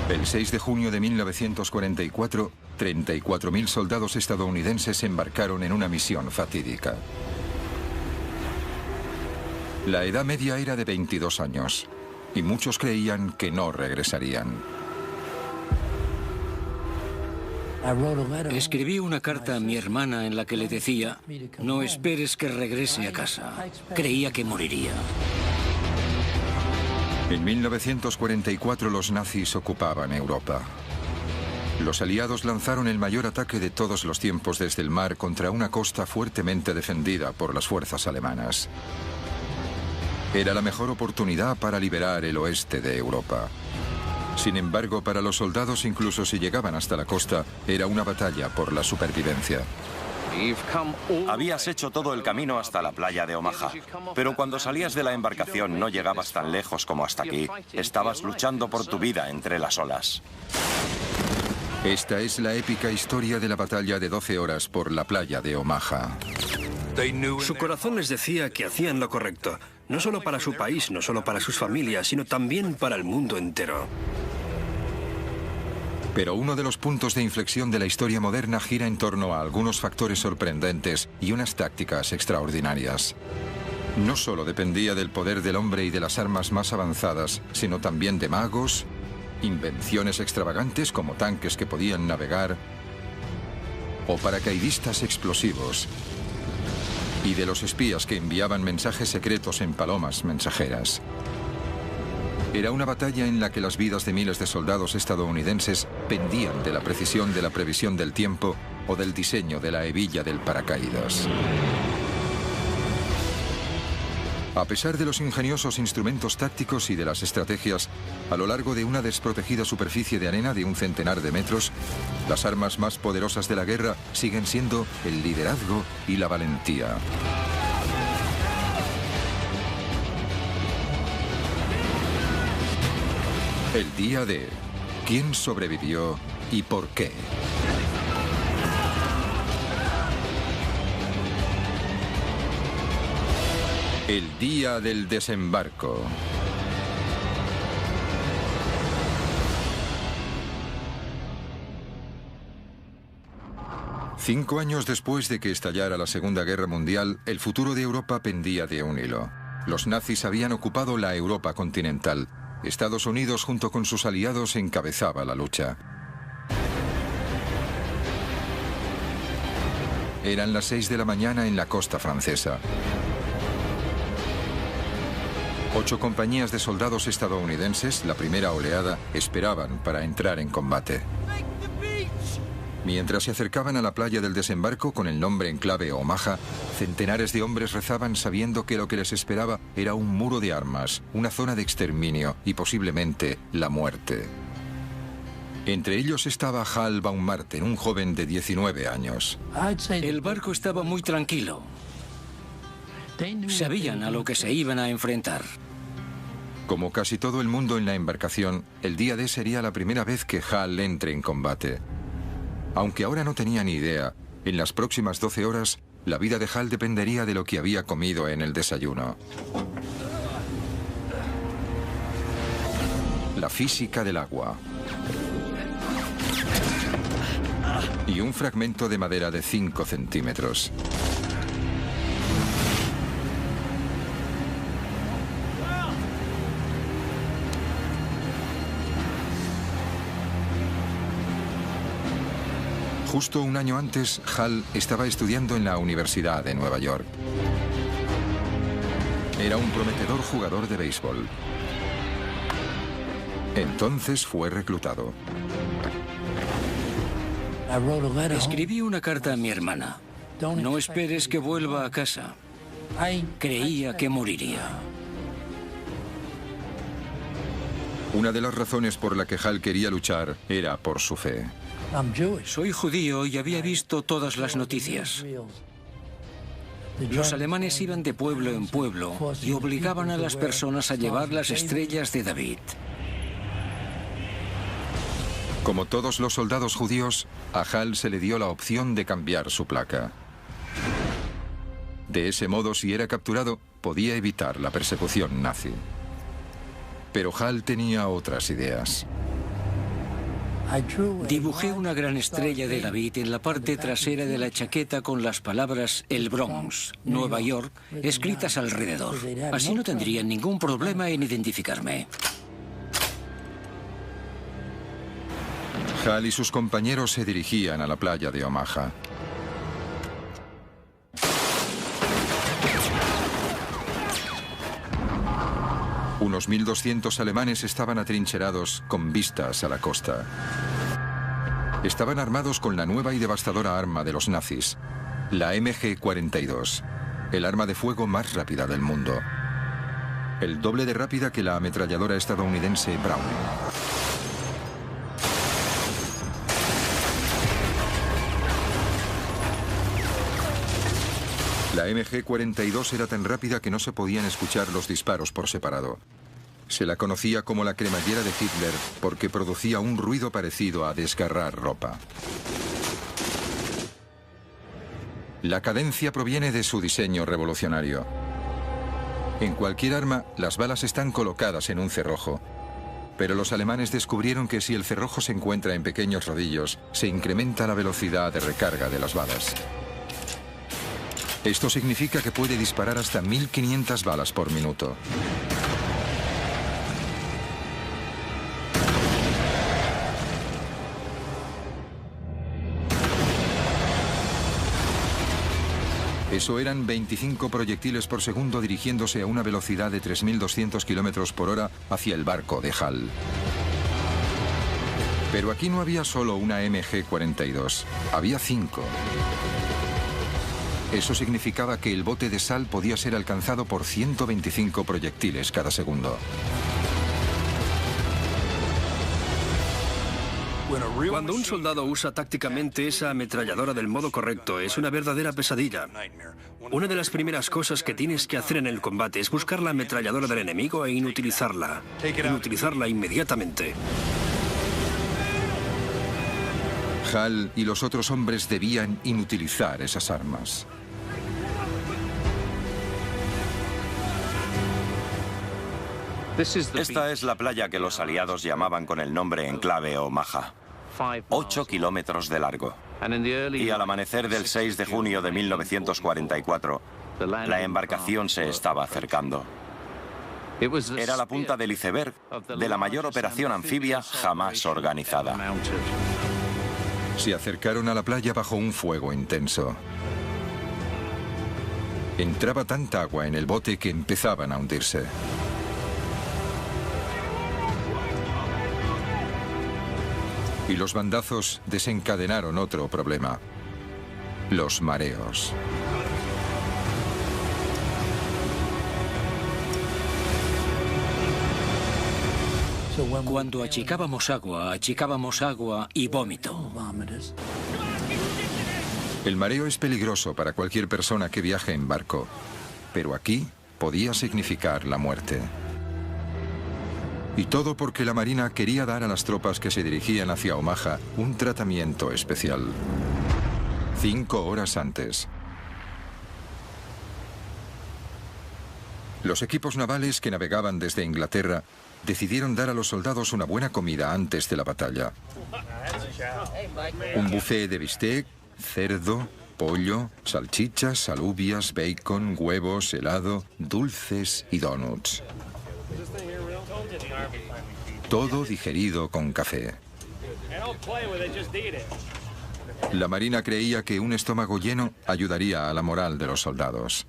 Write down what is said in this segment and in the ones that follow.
El 6 de junio de 1944, 34.000 soldados estadounidenses embarcaron en una misión fatídica. La edad media era de 22 años y muchos creían que no regresarían. Escribí una carta a mi hermana en la que le decía: no esperes que regrese a casa. Creía que moriría. En 1944 los nazis ocupaban Europa. Los aliados lanzaron el mayor ataque de todos los tiempos desde el mar contra una costa fuertemente defendida por las fuerzas alemanas. Era la mejor oportunidad para liberar el oeste de Europa. Sin embargo, para los soldados, incluso si llegaban hasta la costa, era una batalla por la supervivencia. Habías hecho todo el camino hasta la playa de Omaha, pero cuando salías de la embarcación no llegabas tan lejos como hasta aquí. Estabas luchando por tu vida entre las olas. Esta es la épica historia de la batalla de 12 horas por la playa de Omaha. Su corazón les decía que hacían lo correcto, no solo para su país, no solo para sus familias, sino también para el mundo entero. Pero uno de los puntos de inflexión de la historia moderna gira en torno a algunos factores sorprendentes y unas tácticas extraordinarias. No solo dependía del poder del hombre y de las armas más avanzadas, sino también de magos, invenciones extravagantes como tanques que podían navegar o paracaidistas explosivos, y de los espías que enviaban mensajes secretos en palomas mensajeras. Era una batalla en la que las vidas de miles de soldados estadounidenses pendían de la precisión de la previsión del tiempo o del diseño de la hebilla del paracaídas. A pesar de los ingeniosos instrumentos tácticos y de las estrategias, a lo largo de una desprotegida superficie de arena de un centenar de metros, las armas más poderosas de la guerra siguen siendo el liderazgo y la valentía. El día de ¿quién sobrevivió y por qué? El día del desembarco. Cinco años después de que estallara la Segunda Guerra Mundial, el futuro de Europa pendía de un hilo. Los nazis habían ocupado la Europa continental. Estados Unidos, junto con sus aliados, encabezaba la lucha. Eran las 6 de la mañana en la costa francesa. 8 compañías de soldados estadounidenses, la primera oleada, esperaban para entrar en combate. Mientras se acercaban a la playa del desembarco con el nombre en clave Omaha, centenares de hombres rezaban sabiendo que lo que les esperaba era un muro de armas, una zona de exterminio y posiblemente la muerte. Entre ellos estaba Hal Baumgarten, un joven de 19 años. El barco estaba muy tranquilo. Sabían a lo que se iban a enfrentar. Como casi todo el mundo en la embarcación, el día D sería la primera vez que Hal entre en combate. Aunque ahora no tenía ni idea, en las próximas 12 horas, la vida de Hal dependería de lo que había comido en el desayuno. La física del agua. Y un fragmento de madera de 5 centímetros. Justo un año antes, Hal estaba estudiando en la Universidad de Nueva York. Era un prometedor jugador de béisbol. Entonces fue reclutado. Escribí una carta a mi hermana. No esperes que vuelva a casa. Creía que moriría. Una de las razones por la que Hal quería luchar era por su fe. Soy judío y había visto todas las noticias. Los alemanes iban de pueblo en pueblo y obligaban a las personas a llevar las estrellas de David. Como todos los soldados judíos, a Hal se le dio la opción de cambiar su placa. De ese modo, si era capturado, podía evitar la persecución nazi. Pero Hal tenía otras ideas. Dibujé una gran estrella de David en la parte trasera de la chaqueta con las palabras El Bronx, Nueva York, escritas alrededor. Así no tendrían ningún problema en identificarme. Hal y sus compañeros se dirigían a la playa de Omaha. Unos 1.200 alemanes estaban atrincherados con vistas a la costa. Estaban armados con la nueva y devastadora arma de los nazis, la MG-42, el arma de fuego más rápida del mundo. El doble de rápida que la ametralladora estadounidense Browning. La MG-42 era tan rápida que no se podían escuchar los disparos por separado. Se la conocía como la cremallera de Hitler porque producía un ruido parecido a desgarrar ropa. La cadencia proviene de su diseño revolucionario. En cualquier arma, las balas están colocadas en un cerrojo. Pero los alemanes descubrieron que si el cerrojo se encuentra en pequeños rodillos, se incrementa la velocidad de recarga de las balas. Esto significa que puede disparar hasta 1.500 balas por minuto. Eso eran 25 proyectiles por segundo dirigiéndose a una velocidad de 3.200 kilómetros por hora hacia el barco de Hal. Pero aquí no había solo una MG-42, había 5. Eso significaba que el bote de sal podía ser alcanzado por 125 proyectiles cada segundo. Cuando un soldado usa tácticamente esa ametralladora del modo correcto, es una verdadera pesadilla. Una de las primeras cosas que tienes que hacer en el combate es buscar la ametralladora del enemigo e inutilizarla. Inutilizarla inmediatamente. Hal y los otros hombres debían inutilizar esas armas. Esta es la playa que los aliados llamaban con el nombre en clave Omaha. 8 kilómetros de largo. Y al amanecer del 6 de junio de 1944, la embarcación se estaba acercando. Era la punta del iceberg de la mayor operación anfibia jamás organizada. Se acercaron a la playa bajo un fuego intenso. Entraba tanta agua en el bote que empezaban a hundirse. Y los bandazos desencadenaron otro problema: los mareos. Cuando achicábamos agua y vómito. El mareo es peligroso para cualquier persona que viaje en barco, pero aquí podía significar la muerte. Y todo porque la Marina quería dar a las tropas que se dirigían hacia Omaha un tratamiento especial. 5 horas antes. Los equipos navales que navegaban desde Inglaterra decidieron dar a los soldados una buena comida antes de la batalla. Un buffet de bistec, cerdo, pollo, salchichas, alubias, bacon, huevos, helado, dulces y donuts. Todo digerido con café. La Marina creía que un estómago lleno ayudaría a la moral de los soldados.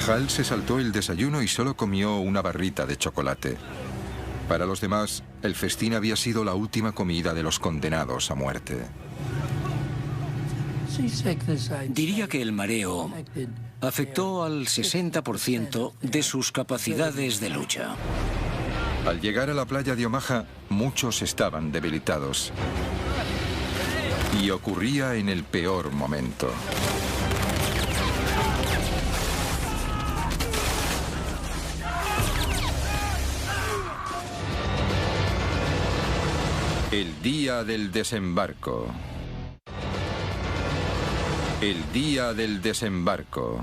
Hal se saltó el desayuno y solo comió una barrita de chocolate. Para los demás, el festín había sido la última comida de los condenados a muerte. Diría que el mareo afectó al 60% de sus capacidades de lucha. Al llegar a la playa de Omaha, muchos estaban debilitados. Y ocurría en el peor momento. El día del desembarco. El día del desembarco.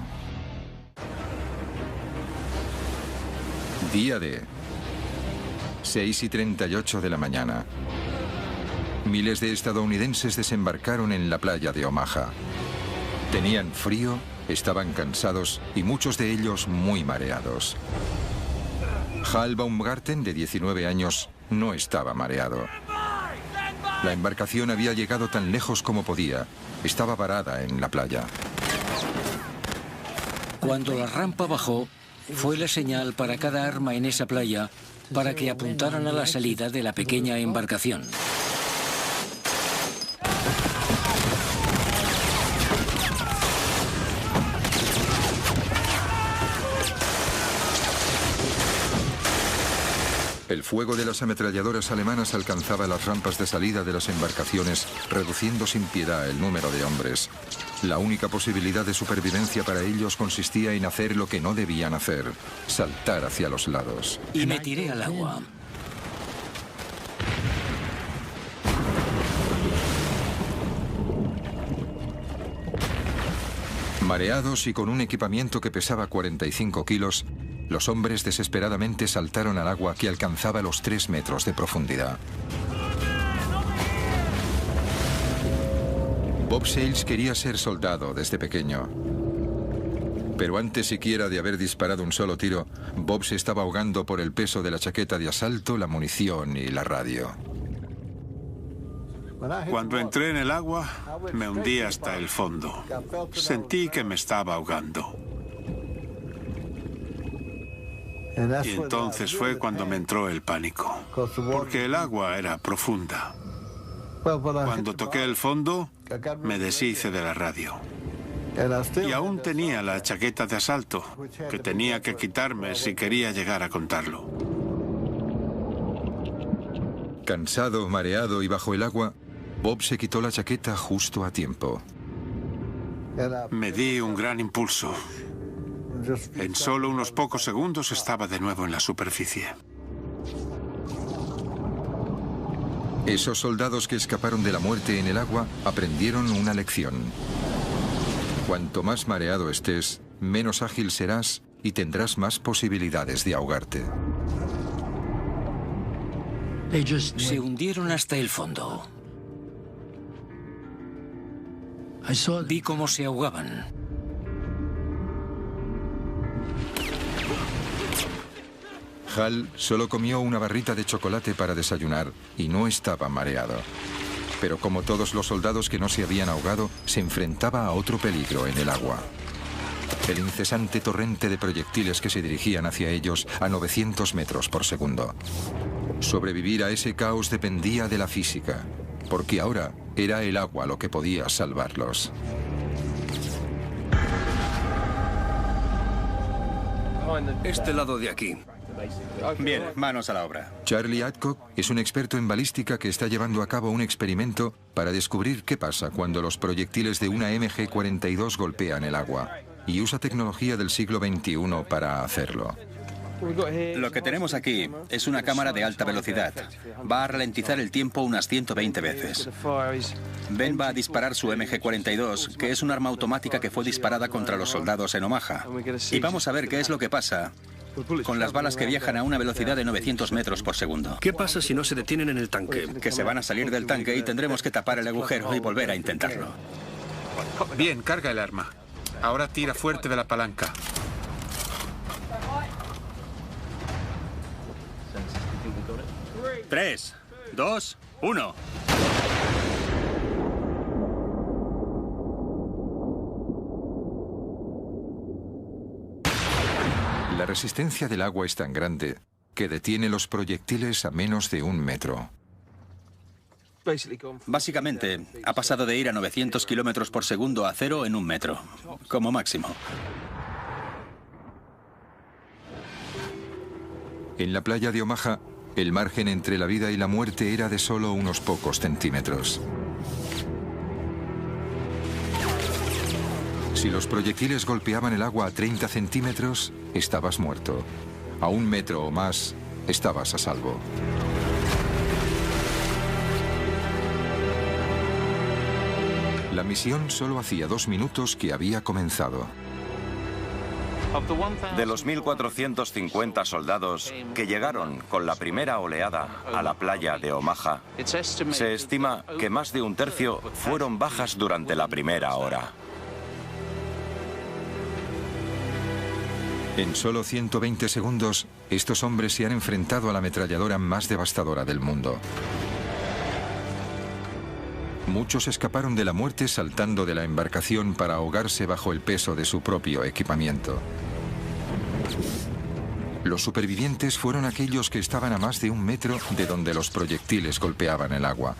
Día D. 6:38 de la mañana. Miles de estadounidenses desembarcaron en la playa de Omaha. Tenían frío, estaban cansados y muchos de ellos muy mareados. Hal Baumgarten, de 19 años, no estaba mareado. La embarcación había llegado tan lejos como podía. Estaba varada en la playa. Cuando la rampa bajó, fue la señal para cada arma en esa playa para que apuntaran a la salida de la pequeña embarcación. El fuego de las ametralladoras alemanas alcanzaba las rampas de salida de las embarcaciones, reduciendo sin piedad el número de hombres. La única posibilidad de supervivencia para ellos consistía en hacer lo que no debían hacer: saltar hacia los lados. Y me tiré al agua. Mareados y con un equipamiento que pesaba 45 kilos, los hombres desesperadamente saltaron al agua que alcanzaba los 3 metros de profundidad. Bob Sales quería ser soldado desde pequeño. Pero antes siquiera de haber disparado un solo tiro, Bob se estaba ahogando por el peso de la chaqueta de asalto, la munición y la radio. Cuando entré en el agua, me hundí hasta el fondo. Sentí que me estaba ahogando. Y entonces fue cuando me entró el pánico, porque el agua era profunda. Cuando toqué el fondo, me deshice de la radio. Y aún tenía la chaqueta de asalto, que tenía que quitarme si quería llegar a contarlo. Cansado, mareado y bajo el agua, Bob se quitó la chaqueta justo a tiempo. Me di un gran impulso. En solo unos pocos segundos estaba de nuevo en la superficie. Esos soldados que escaparon de la muerte en el agua aprendieron una lección. Cuanto más mareado estés, menos ágil serás y tendrás más posibilidades de ahogarte. Se hundieron hasta el fondo. Vi cómo se ahogaban. Hal solo comió una barrita de chocolate para desayunar y no estaba mareado. Pero como todos los soldados que no se habían ahogado, se enfrentaba a otro peligro en el agua. El incesante torrente de proyectiles que se dirigían hacia ellos a 900 metros por segundo. Sobrevivir a ese caos dependía de la física, porque ahora era el agua lo que podía salvarlos. Este lado de aquí. Bien, manos a la obra. Charlie Adcock es un experto en balística que está llevando a cabo un experimento para descubrir qué pasa cuando los proyectiles de una MG-42 golpean el agua, y usa tecnología del siglo XXI para hacerlo. Lo que tenemos aquí es una cámara de alta velocidad. Va a ralentizar el tiempo unas 120 veces. Ben va a disparar su MG-42, que es un arma automática que fue disparada contra los soldados en Omaha. Y vamos a ver qué es lo que pasa con las balas que viajan a una velocidad de 900 metros por segundo. ¿Qué pasa si no se detienen en el tanque? Que se van a salir del tanque y tendremos que tapar el agujero y volver a intentarlo. Bien, carga el arma. Ahora tira fuerte de la palanca. Tres, 2, 1. La resistencia del agua es tan grande que detiene los proyectiles a menos de 1 metro. Básicamente, ha pasado de ir a 900 kilómetros por segundo a 0 en 1 metro, como máximo. En la playa de Omaha, el margen entre la vida y la muerte era de solo unos pocos centímetros. Si los proyectiles golpeaban el agua a 30 centímetros, estabas muerto. A 1 metro o más, estabas a salvo. La misión solo hacía 2 minutos que había comenzado. De los 1.450 soldados que llegaron con la primera oleada a la playa de Omaha, se estima que más de un tercio fueron bajas durante la primera hora. En solo 120 segundos, estos hombres se han enfrentado a la ametralladora más devastadora del mundo. Muchos escaparon de la muerte saltando de la embarcación para ahogarse bajo el peso de su propio equipamiento. Los supervivientes fueron aquellos que estaban a más de 1 metro de donde los proyectiles golpeaban el agua.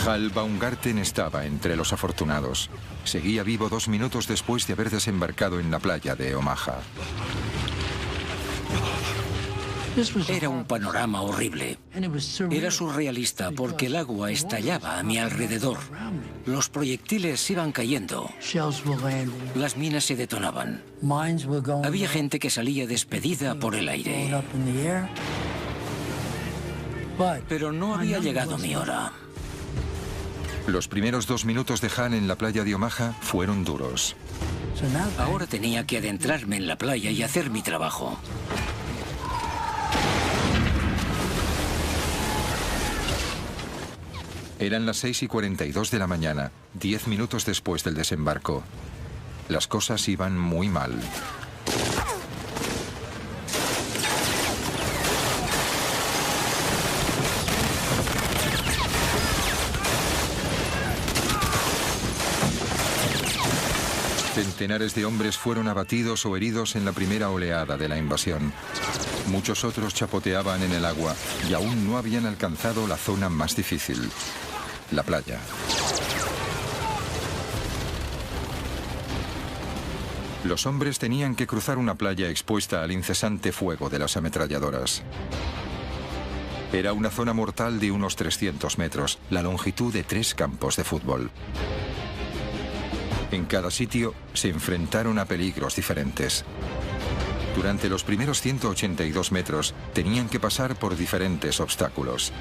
Hal Baumgarten estaba entre los afortunados. Seguía vivo 2 minutos después de haber desembarcado en la playa de Omaha. Era un panorama horrible. Era surrealista porque el agua estallaba a mi alrededor. Los proyectiles iban cayendo. Las minas se detonaban. Había gente que salía despedida por el aire. Pero no había llegado mi hora. Los primeros 2 minutos de Hal en la playa de Omaha fueron duros. Ahora tenía que adentrarme en la playa y hacer mi trabajo. Eran las 6:42 de la mañana, 10 minutos después del desembarco. Las cosas iban muy mal. Centenares de hombres fueron abatidos o heridos en la primera oleada de la invasión. Muchos otros chapoteaban en el agua y aún no habían alcanzado la zona más difícil, la playa. Los hombres tenían que cruzar una playa expuesta al incesante fuego de las ametralladoras. Era una zona mortal de unos 300 metros, la longitud de 3 campos de fútbol. En cada sitio se enfrentaron a peligros diferentes. Durante los primeros 182 metros tenían que pasar por diferentes obstáculos.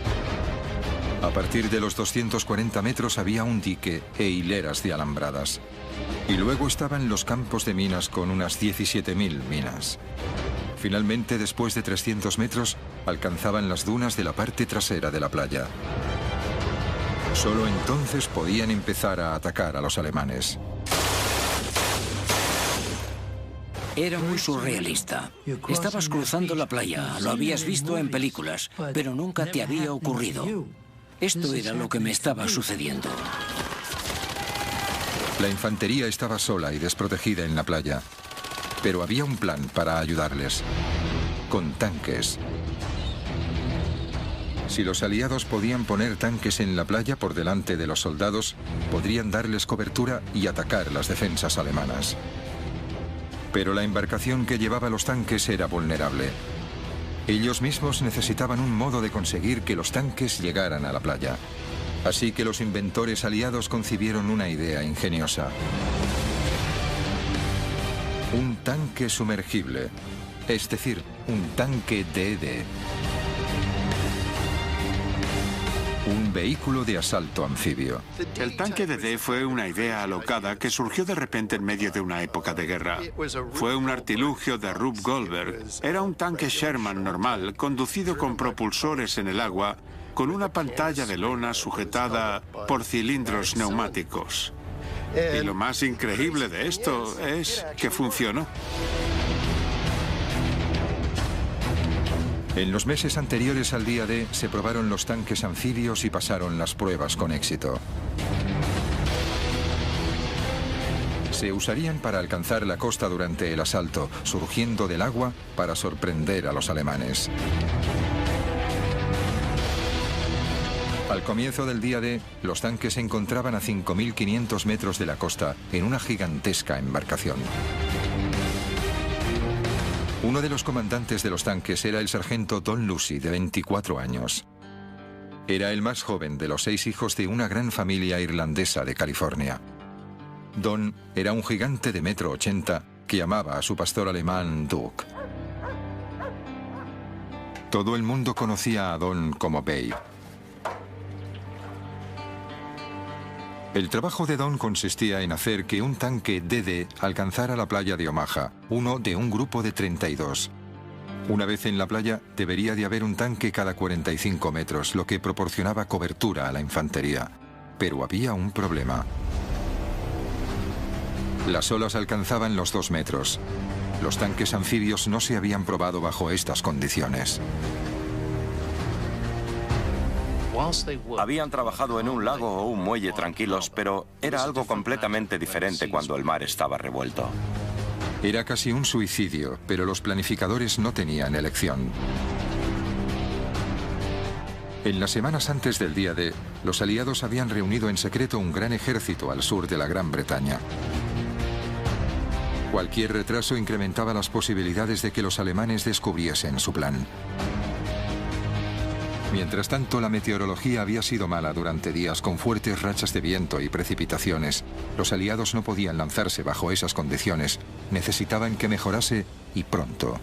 A partir de los 240 metros había un dique e hileras de alambradas. Y luego estaban los campos de minas con unas 17.000 minas. Finalmente, después de 300 metros, alcanzaban las dunas de la parte trasera de la playa. Solo entonces podían empezar a atacar a los alemanes. Era muy surrealista. Estabas cruzando la playa, lo habías visto en películas, pero nunca te había ocurrido. Esto era lo que me estaba sucediendo. La infantería estaba sola y desprotegida en la playa, pero había un plan para ayudarles, con tanques. Si los aliados podían poner tanques en la playa por delante de los soldados, podrían darles cobertura y atacar las defensas alemanas. Pero la embarcación que llevaba los tanques era vulnerable. Ellos mismos necesitaban un modo de conseguir que los tanques llegaran a la playa. Así que los inventores aliados concibieron una idea ingeniosa. Un tanque sumergible, es decir, un tanque DD. Un vehículo de asalto anfibio. El tanque DD fue una idea alocada que surgió de repente en medio de una época de guerra. Fue un artilugio de Rube Goldberg. Era un tanque Sherman normal, conducido con propulsores en el agua, con una pantalla de lona sujetada por cilindros neumáticos. Y lo más increíble de esto es que funcionó. En los meses anteriores al día D se probaron los tanques anfibios y pasaron las pruebas con éxito. Se usarían para alcanzar la costa durante el asalto, surgiendo del agua para sorprender a los alemanes. Al comienzo del día D, los tanques se encontraban a 5.500 metros de la costa, en una gigantesca embarcación. Uno de los comandantes de los tanques era el sargento Don Lucy, de 24 años. Era el más joven de los 6 hijos de una gran familia irlandesa de California. Don era un gigante de 1,80 m que amaba a su pastor alemán Duke. Todo el mundo conocía a Don como Babe. El trabajo de Don consistía en hacer que un tanque DD alcanzara la playa de Omaha, uno de un grupo de 32. Una vez en la playa, debería de haber un tanque cada 45 metros, lo que proporcionaba cobertura a la infantería. Pero había un problema. Las olas alcanzaban los 2 metros. Los tanques anfibios no se habían probado bajo estas condiciones. Habían trabajado en un lago o un muelle tranquilos, pero era algo completamente diferente cuando el mar estaba revuelto. Era casi un suicidio, pero los planificadores no tenían elección. En las semanas antes del día D, los aliados habían reunido en secreto un gran ejército al sur de la Gran Bretaña. Cualquier retraso incrementaba las posibilidades de que los alemanes descubriesen su plan. Mientras tanto, la meteorología había sido mala durante días con fuertes rachas de viento y precipitaciones. Los aliados no podían lanzarse bajo esas condiciones. Necesitaban que mejorase y pronto.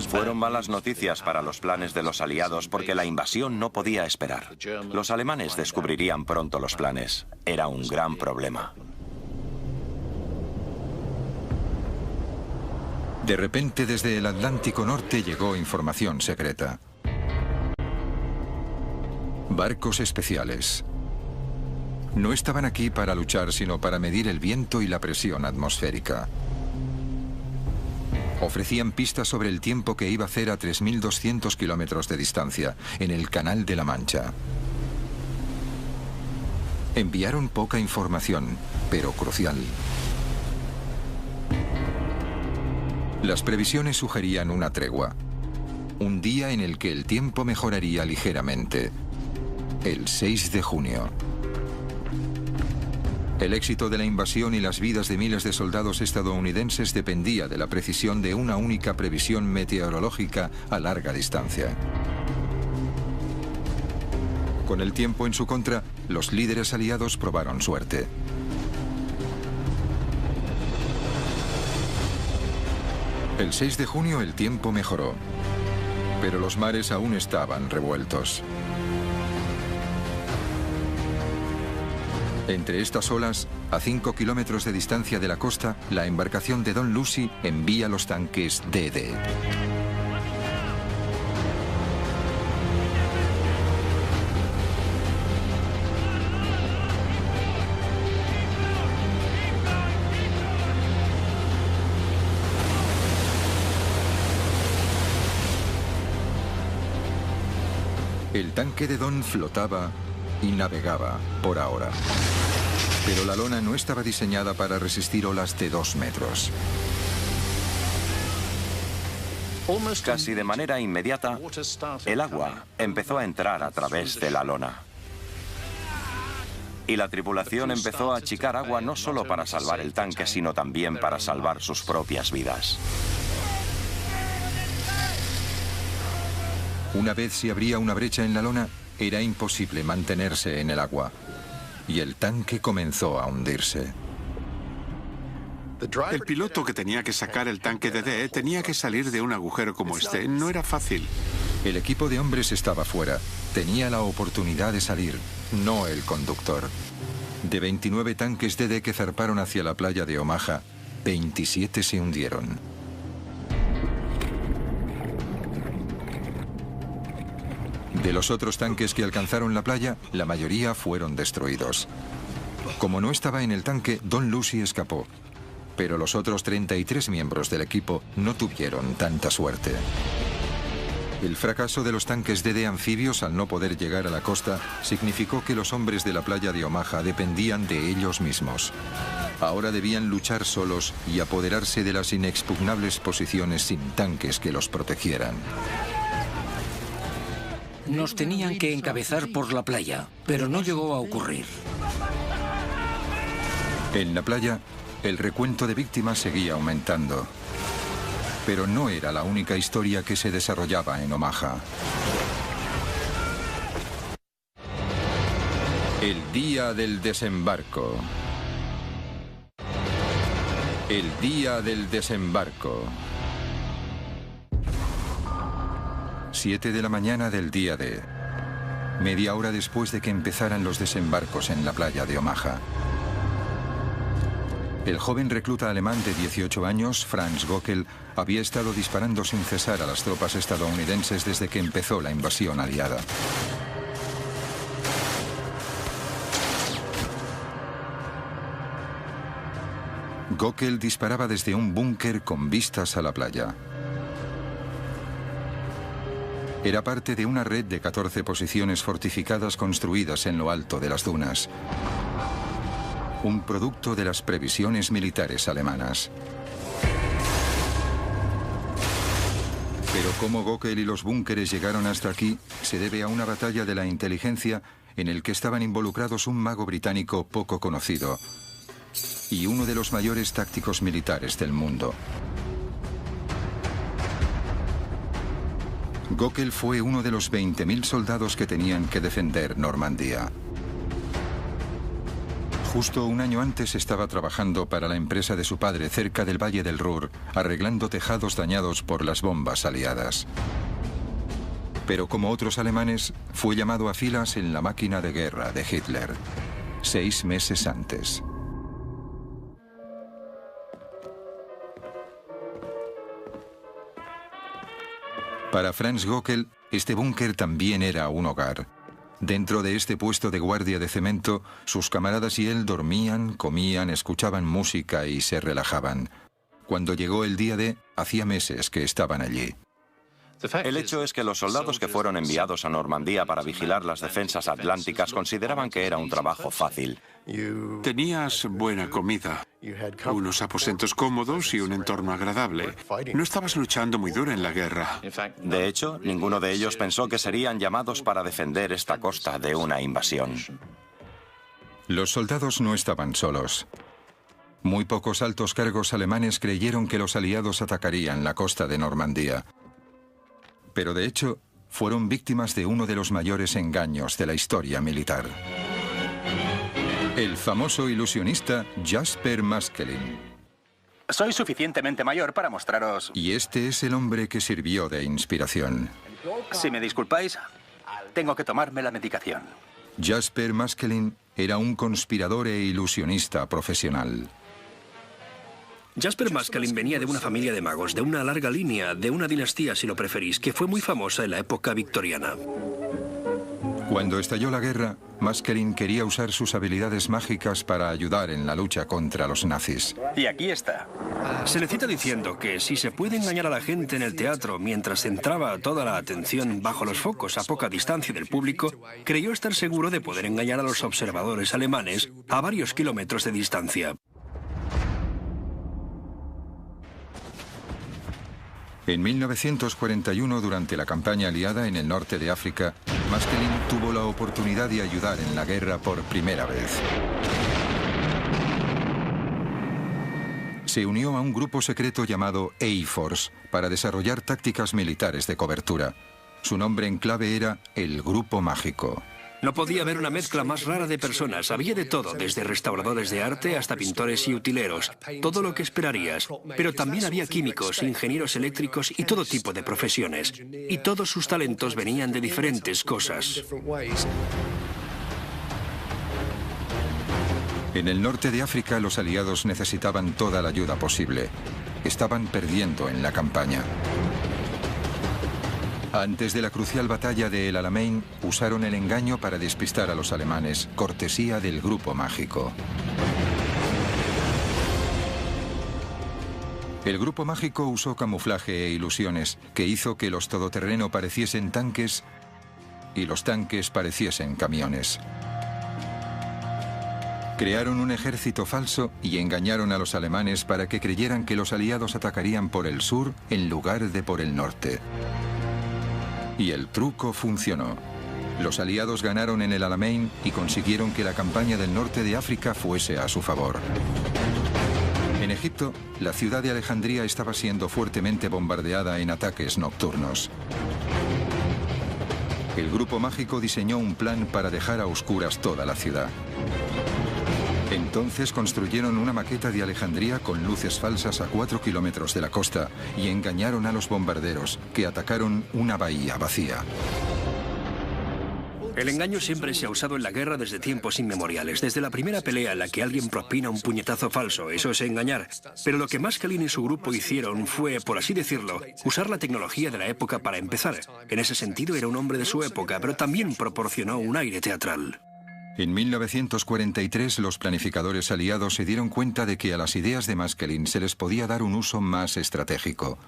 Fueron malas noticias para los planes de los aliados porque la invasión no podía esperar. Los alemanes descubrirían pronto los planes. Era un gran problema. De repente, desde el Atlántico Norte llegó información secreta. Barcos especiales. No estaban aquí para luchar, sino para medir el viento y la presión atmosférica. Ofrecían pistas sobre el tiempo que iba a hacer a 3.200 kilómetros de distancia, en el Canal de la Mancha. Enviaron poca información, pero crucial. Las previsiones sugerían una tregua. Un día en el que el tiempo mejoraría ligeramente. El 6 de junio. El éxito de la invasión y las vidas de miles de soldados estadounidenses dependía de la precisión de una única previsión meteorológica a larga distancia. Con el tiempo en su contra, los líderes aliados probaron suerte. El 6 de junio el tiempo mejoró, pero los mares aún estaban revueltos. Entre estas olas, a 5 kilómetros de distancia de la costa, la embarcación de Don Lucy envía los tanques DD. El tanque de Don flotaba y navegaba por ahora. Pero la lona no estaba diseñada para resistir olas de 2 metros. Casi de manera inmediata, el agua empezó a entrar a través de la lona. Y la tripulación empezó a achicar agua no solo para salvar el tanque, sino también para salvar sus propias vidas. Una vez se abría una brecha en la lona, era imposible mantenerse en el agua. Y el tanque comenzó a hundirse. El piloto que tenía que sacar el tanque DD tenía que salir de un agujero como este. No era fácil. El equipo de hombres estaba fuera. Tenía la oportunidad de salir, no el conductor. De 29 tanques DD que zarparon hacia la playa de Omaha, 27 se hundieron. De los otros tanques que alcanzaron la playa, la mayoría fueron destruidos. Como no estaba en el tanque, Don Lucy escapó. Pero los otros 33 miembros del equipo no tuvieron tanta suerte. El fracaso de los tanques DD anfibios al no poder llegar a la costa significó que los hombres de la playa de Omaha dependían de ellos mismos. Ahora debían luchar solos y apoderarse de las inexpugnables posiciones sin tanques que los protegieran. Nos tenían que encabezar por la playa, pero no llegó a ocurrir. En la playa, el recuento de víctimas seguía aumentando. Pero no era la única historia que se desarrollaba en Omaha. El día del desembarco. El día del desembarco. 7 de la mañana del día D. media hora después de que empezaran los desembarcos en la playa de Omaha. El joven recluta alemán de 18 años, Franz Göckel, había estado disparando sin cesar a las tropas estadounidenses desde que empezó la invasión aliada. Göckel disparaba desde un búnker con vistas a la playa. Era parte de una red de 14 posiciones fortificadas construidas en lo alto de las dunas. Un producto de las previsiones militares alemanas. Pero cómo Göckel y los búnkeres llegaron hasta aquí se debe a una batalla de la inteligencia en el que estaban involucrados un mago británico poco conocido y uno de los mayores tácticos militares del mundo. Göckel fue uno de los 20.000 soldados que tenían que defender Normandía. Justo un año antes estaba trabajando para la empresa de su padre cerca del Valle del Ruhr, arreglando tejados dañados por las bombas aliadas. Pero como otros alemanes, fue llamado a filas en la máquina de guerra de Hitler, 6 meses antes. Para Franz Göckel, este búnker también era un hogar. Dentro de este puesto de guardia de cemento, sus camaradas y él dormían, comían, escuchaban música y se relajaban. Cuando llegó el día D, hacía meses que estaban allí. El hecho es que los soldados que fueron enviados a Normandía para vigilar las defensas atlánticas consideraban que era un trabajo fácil. Tenías buena comida, unos aposentos cómodos y un entorno agradable. No estabas luchando muy duro en la guerra. De hecho, ninguno de ellos pensó que serían llamados para defender esta costa de una invasión. Los soldados no estaban solos. Muy pocos altos cargos alemanes creyeron que los aliados atacarían la costa de Normandía. Pero de hecho, fueron víctimas de uno de los mayores engaños de la historia militar. El famoso ilusionista Jasper Maskelyne. Soy suficientemente mayor para mostraros... Y este es el hombre que sirvió de inspiración. Si me disculpáis, tengo que tomarme la medicación. Jasper Maskelyne era un conspirador e ilusionista profesional. Jasper Maskelyne venía de una familia de magos, de una larga línea, de una dinastía, si lo preferís, que fue muy famosa en la época victoriana. Cuando estalló la guerra, Maskelyne quería usar sus habilidades mágicas para ayudar en la lucha contra los nazis. Y aquí está. Se le cita diciendo que si se puede engañar a la gente en el teatro mientras centraba toda la atención bajo los focos a poca distancia del público, creyó estar seguro de poder engañar a los observadores alemanes a varios kilómetros de distancia. En 1941, durante la campaña aliada en el norte de África, Maskelyne tuvo la oportunidad de ayudar en la guerra por primera vez. Se unió a un grupo secreto llamado A-Force para desarrollar tácticas militares de cobertura. Su nombre en clave era el Grupo Mágico. No podía haber una mezcla más rara de personas. Había de todo, desde restauradores de arte hasta pintores y utileros. Todo lo que esperarías. Pero también había químicos, ingenieros eléctricos y todo tipo de profesiones. Y todos sus talentos venían de diferentes cosas. En el norte de África, los aliados necesitaban toda la ayuda posible. Estaban perdiendo en la campaña. Antes de la crucial batalla de El Alamein, usaron el engaño para despistar a los alemanes, cortesía del Grupo Mágico. El Grupo Mágico usó camuflaje e ilusiones, que hizo que los todoterreno pareciesen tanques y los tanques pareciesen camiones. Crearon un ejército falso y engañaron a los alemanes para que creyeran que los aliados atacarían por el sur en lugar de por el norte. Y el truco funcionó. Los aliados ganaron en el Alamein y consiguieron que la campaña del norte de África fuese a su favor. En Egipto, la ciudad de Alejandría estaba siendo fuertemente bombardeada en ataques nocturnos. El Grupo Mágico diseñó un plan para dejar a oscuras toda la ciudad. Entonces construyeron una maqueta de Alejandría con luces falsas a 4 kilómetros de la costa y engañaron a los bombarderos, que atacaron una bahía vacía. El engaño siempre se ha usado en la guerra desde tiempos inmemoriales. Desde la primera pelea en la que alguien propina un puñetazo falso, eso es engañar. Pero lo que Maskelyne y su grupo hicieron fue, por así decirlo, usar la tecnología de la época para empezar. En ese sentido era un hombre de su época, pero también proporcionó un aire teatral. En 1943 los planificadores aliados se dieron cuenta de que a las ideas de Maskelyne se les podía dar un uso más estratégico.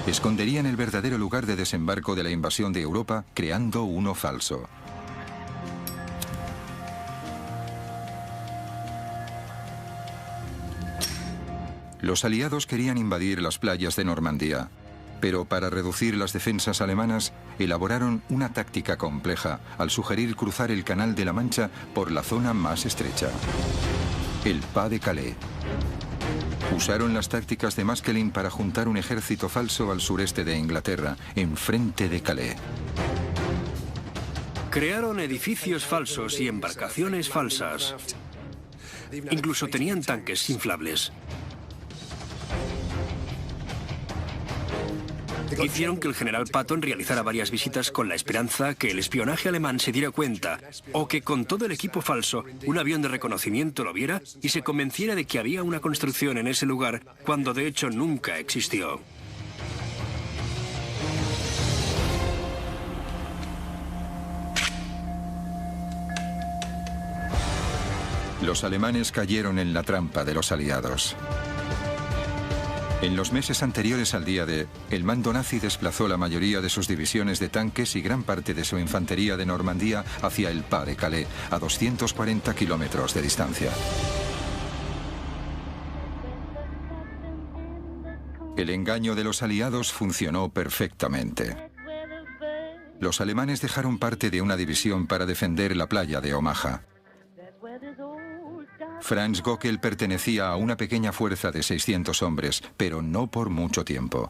Esconderían el verdadero lugar de desembarco de la invasión de Europa creando uno falso. Los aliados querían invadir las playas de Normandía, pero para reducir las defensas alemanas elaboraron una táctica compleja al sugerir cruzar el Canal de la Mancha por la zona más estrecha, el Pas de Calais. Usaron las tácticas de Maskelyne para juntar un ejército falso al sureste de Inglaterra, enfrente de Calais. Crearon edificios falsos y embarcaciones falsas. Incluso tenían tanques inflables. Hicieron que el general Patton realizara varias visitas con la esperanza que el espionaje alemán se diera cuenta, o que con todo el equipo falso, un avión de reconocimiento lo viera y se convenciera de que había una construcción en ese lugar, cuando de hecho nunca existió. Los alemanes cayeron en la trampa de los aliados. En los meses anteriores al día D, el mando nazi desplazó la mayoría de sus divisiones de tanques y gran parte de su infantería de Normandía hacia el Pas de Calais, a 240 kilómetros de distancia. El engaño de los aliados funcionó perfectamente. Los alemanes dejaron parte de una división para defender la playa de Omaha. Franz Gockel pertenecía a una pequeña fuerza de 600 hombres, pero no por mucho tiempo.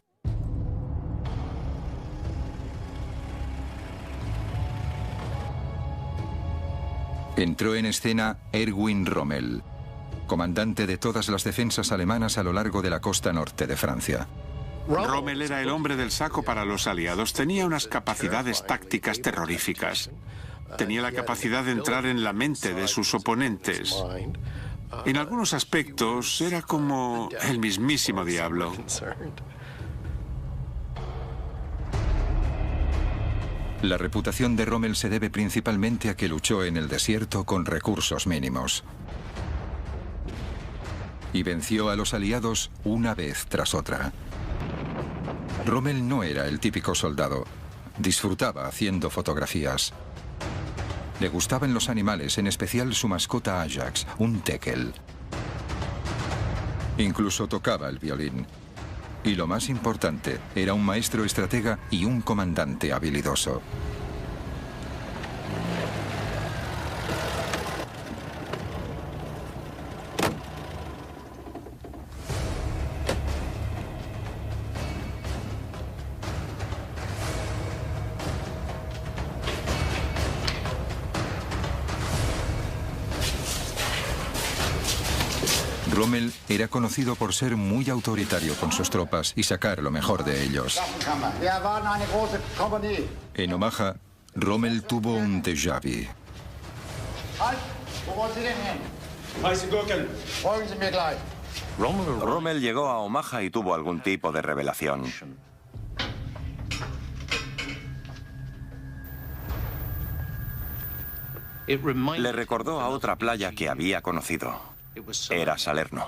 Entró en escena Erwin Rommel, comandante de todas las defensas alemanas a lo largo de la costa norte de Francia. Rommel era el hombre del saco para los aliados. Tenía unas capacidades tácticas terroríficas. Tenía la capacidad de entrar en la mente de sus oponentes. En algunos aspectos era como el mismísimo diablo. La reputación de Rommel se debe principalmente a que luchó en el desierto con recursos mínimos. Y venció a los aliados una vez tras otra. Rommel no era el típico soldado. Disfrutaba haciendo fotografías. Le gustaban los animales, en especial su mascota Ajax, un teckel. Incluso tocaba el violín. Y lo más importante, era un maestro estratega y un comandante habilidoso. Rommel era conocido por ser muy autoritario con sus tropas y sacar lo mejor de ellos. En Omaha, Rommel tuvo un déjà vu. Rommel llegó a Omaha y tuvo algún tipo de revelación. Le recordó a otra playa que había conocido. Era Salerno.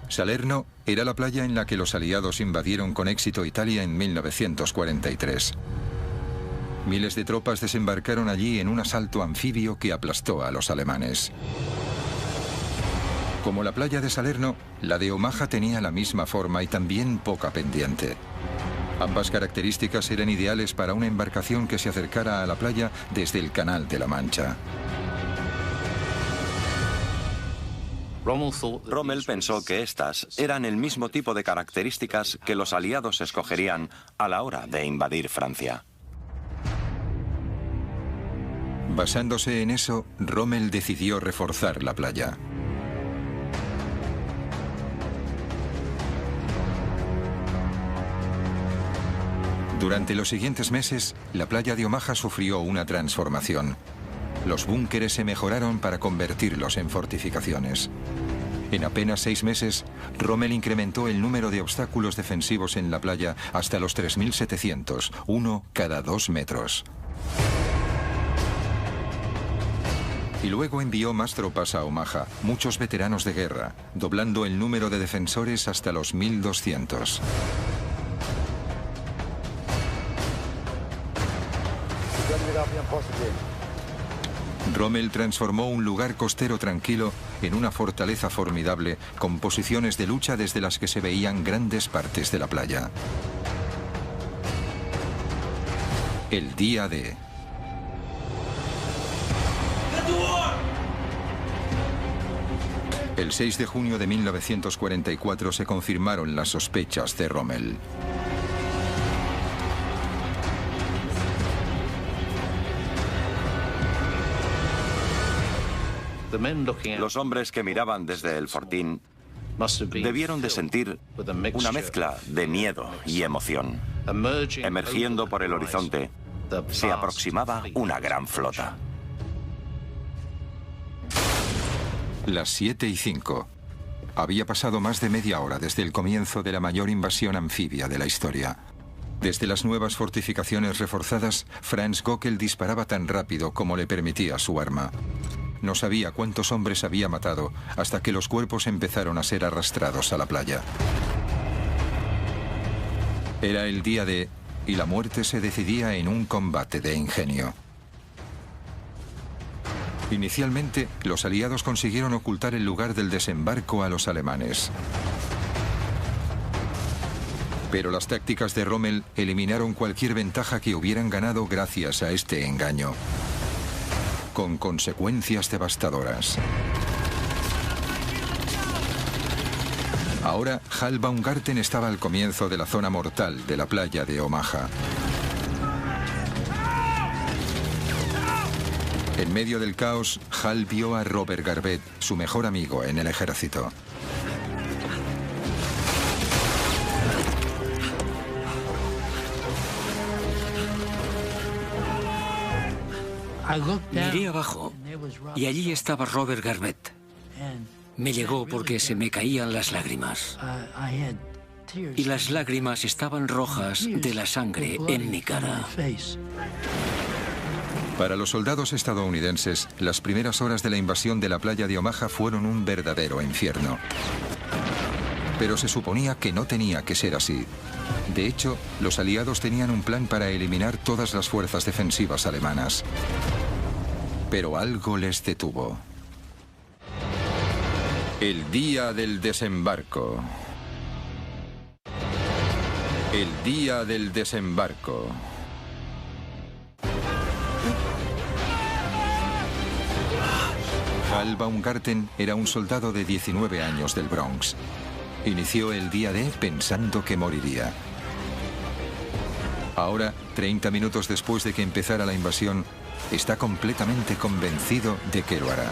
Salerno era la playa en la que los aliados invadieron con éxito Italia en 1943. Miles de tropas desembarcaron allí en un asalto anfibio que aplastó a los alemanes. Como la playa de Salerno, la de Omaha tenía la misma forma y también poca pendiente. Ambas características eran ideales para una embarcación que se acercara a la playa desde el Canal de la Mancha. Rommel pensó que estas eran el mismo tipo de características que los aliados escogerían a la hora de invadir Francia. Basándose en eso, Rommel decidió reforzar la playa. Durante los siguientes meses, la playa de Omaha sufrió una transformación. Los búnkeres se mejoraron para convertirlos en fortificaciones. En apenas 6 meses, Rommel incrementó el número de obstáculos defensivos en la playa hasta los 3.700, uno cada 2 metros. Y luego envió más tropas a Omaha, muchos veteranos de guerra, doblando el número de defensores hasta los 1.200. Rommel transformó un lugar costero tranquilo en una fortaleza formidable con posiciones de lucha desde las que se veían grandes partes de la playa. El día D. El 6 de junio de 1944 se confirmaron las sospechas de Rommel. Los hombres que miraban desde el fortín debieron de sentir una mezcla de miedo y emoción. Emergiendo por el horizonte, se aproximaba una gran flota. Las 7:05. Había pasado más de media hora desde el comienzo de la mayor invasión anfibia de la historia. Desde las nuevas fortificaciones reforzadas, Franz Göckel disparaba tan rápido como le permitía su arma. No sabía cuántos hombres había matado hasta que los cuerpos empezaron a ser arrastrados a la playa. Era el día D y la muerte se decidía en un combate de ingenio. Inicialmente, los aliados consiguieron ocultar el lugar del desembarco a los alemanes. Pero las tácticas de Rommel eliminaron cualquier ventaja que hubieran ganado gracias a este engaño, con consecuencias devastadoras. Ahora, Hal Baumgarten estaba al comienzo de la zona mortal de la playa de Omaha. En medio del caos, Hal vio a Robert Garvett, su mejor amigo en el ejército. Miré abajo y allí estaba Robert Garvett. Me llegó porque se me caían las lágrimas. Y las lágrimas estaban rojas de la sangre en mi cara. Para los soldados estadounidenses, las primeras horas de la invasión de la playa de Omaha fueron un verdadero infierno. Pero se suponía que no tenía que ser así. De hecho, los aliados tenían un plan para eliminar todas las fuerzas defensivas alemanas. Pero algo les detuvo. El día del desembarco. El día del desembarco. Hal Baumgarten era un soldado de 19 años del Bronx. Inició el día D pensando que moriría. Ahora, 30 minutos después de que empezara la invasión, está completamente convencido de que lo hará.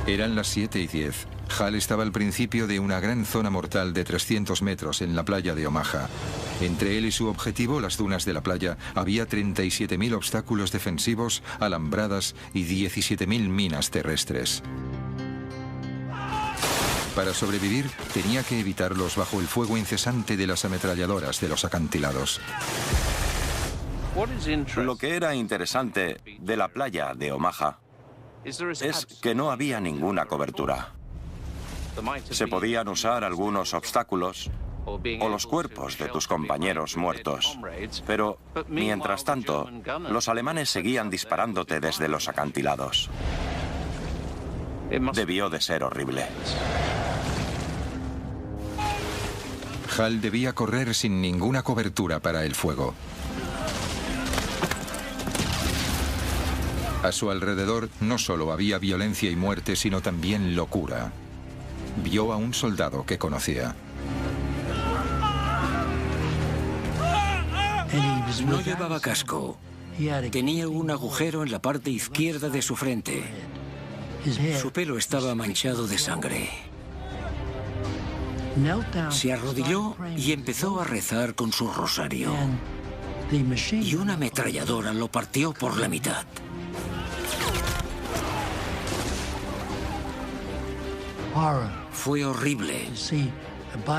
Eran las 7:10. Hal estaba al principio de una gran zona mortal de 300 metros en la playa de Omaha. Entre él y su objetivo, las dunas de la playa, había 37.000 obstáculos defensivos, alambradas y 17.000 minas terrestres. Para sobrevivir, tenía que evitarlos bajo el fuego incesante de las ametralladoras de los acantilados. Lo que era interesante de la playa de Omaha es que no había ninguna cobertura. Se podían usar algunos obstáculos o los cuerpos de tus compañeros muertos. Pero, mientras tanto, los alemanes seguían disparándote desde los acantilados. Debió de ser horrible. Hal debía correr sin ninguna cobertura para el fuego. A su alrededor no solo había violencia y muerte, sino también locura. Vio a un soldado que conocía. No llevaba casco. Tenía un agujero en la parte izquierda de su frente. Su pelo estaba manchado de sangre. Se arrodilló y empezó a rezar con su rosario. Y una ametralladora lo partió por la mitad. Fue horrible.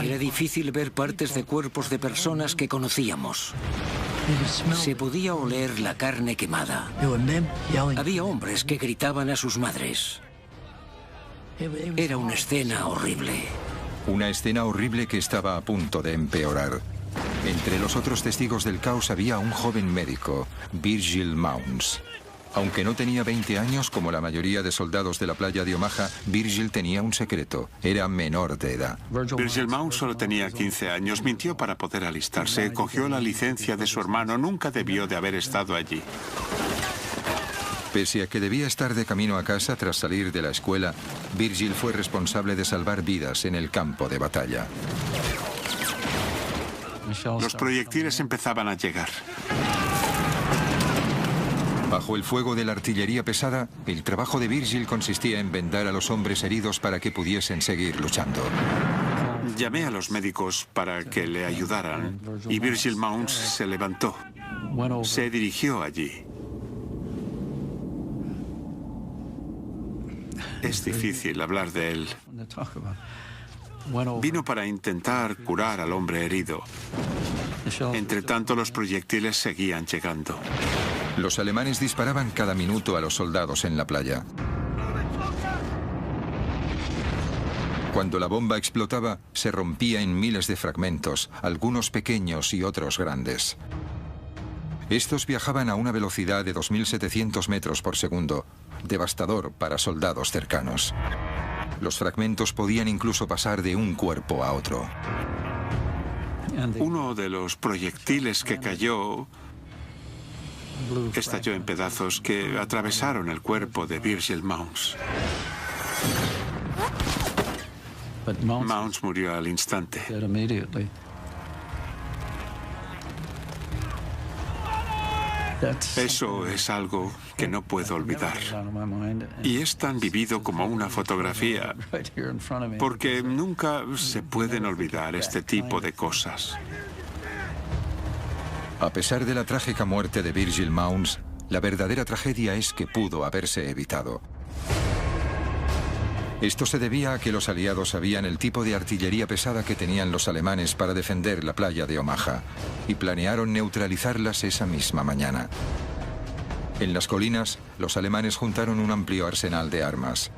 Era difícil ver partes de cuerpos de personas que conocíamos. Se podía oler la carne quemada. Había hombres que gritaban a sus madres. Era una escena horrible. Una escena horrible que estaba a punto de empeorar. Entre los otros testigos del caos había un joven médico, Virgil Mounds. Aunque no tenía 20 años, como la mayoría de soldados de la playa de Omaha, Virgil tenía un secreto. Era menor de edad. Virgil Mounds solo tenía 15 años. Mintió para poder alistarse. Cogió la licencia de su hermano. Nunca debió de haber estado allí. Pese a que debía estar de camino a casa tras salir de la escuela, Virgil fue responsable de salvar vidas en el campo de batalla. Los proyectiles empezaban a llegar. Bajo el fuego de la artillería pesada, el trabajo de Virgil consistía en vendar a los hombres heridos para que pudiesen seguir luchando. Llamé a los médicos para que le ayudaran y Virgil Mounds se levantó. Se dirigió allí. Es difícil hablar de él. Vino para intentar curar al hombre herido. Entre tanto, los proyectiles seguían llegando. Los alemanes disparaban cada minuto a los soldados en la playa. Cuando la bomba explotaba, se rompía en miles de fragmentos, algunos pequeños y otros grandes. Estos viajaban a una velocidad de 2.700 metros por segundo, devastador para soldados cercanos. Los fragmentos podían incluso pasar de un cuerpo a otro. Uno de los proyectiles que cayó estalló en pedazos que atravesaron el cuerpo de Virgil Mounds. Mounds murió al instante. Eso es algo que no puedo olvidar. Y es tan vivido como una fotografía, porque nunca se pueden olvidar este tipo de cosas. A pesar de la trágica muerte de Virgil Mounds, la verdadera tragedia es que pudo haberse evitado. Esto se debía a que los aliados sabían el tipo de artillería pesada que tenían los alemanes para defender la playa de Omaha y planearon neutralizarlas esa misma mañana. En las colinas, los alemanes juntaron un amplio arsenal de armas.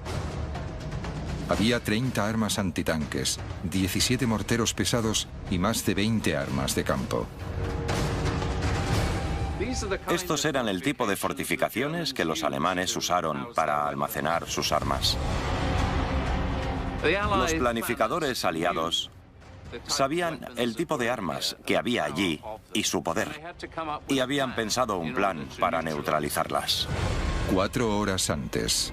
Había 30 armas antitanques, 17 morteros pesados y más de 20 armas de campo. Estos eran el tipo de fortificaciones que los alemanes usaron para almacenar sus armas. Los planificadores aliados sabían el tipo de armas que había allí y su poder, y habían pensado un plan para neutralizarlas. 4 horas antes.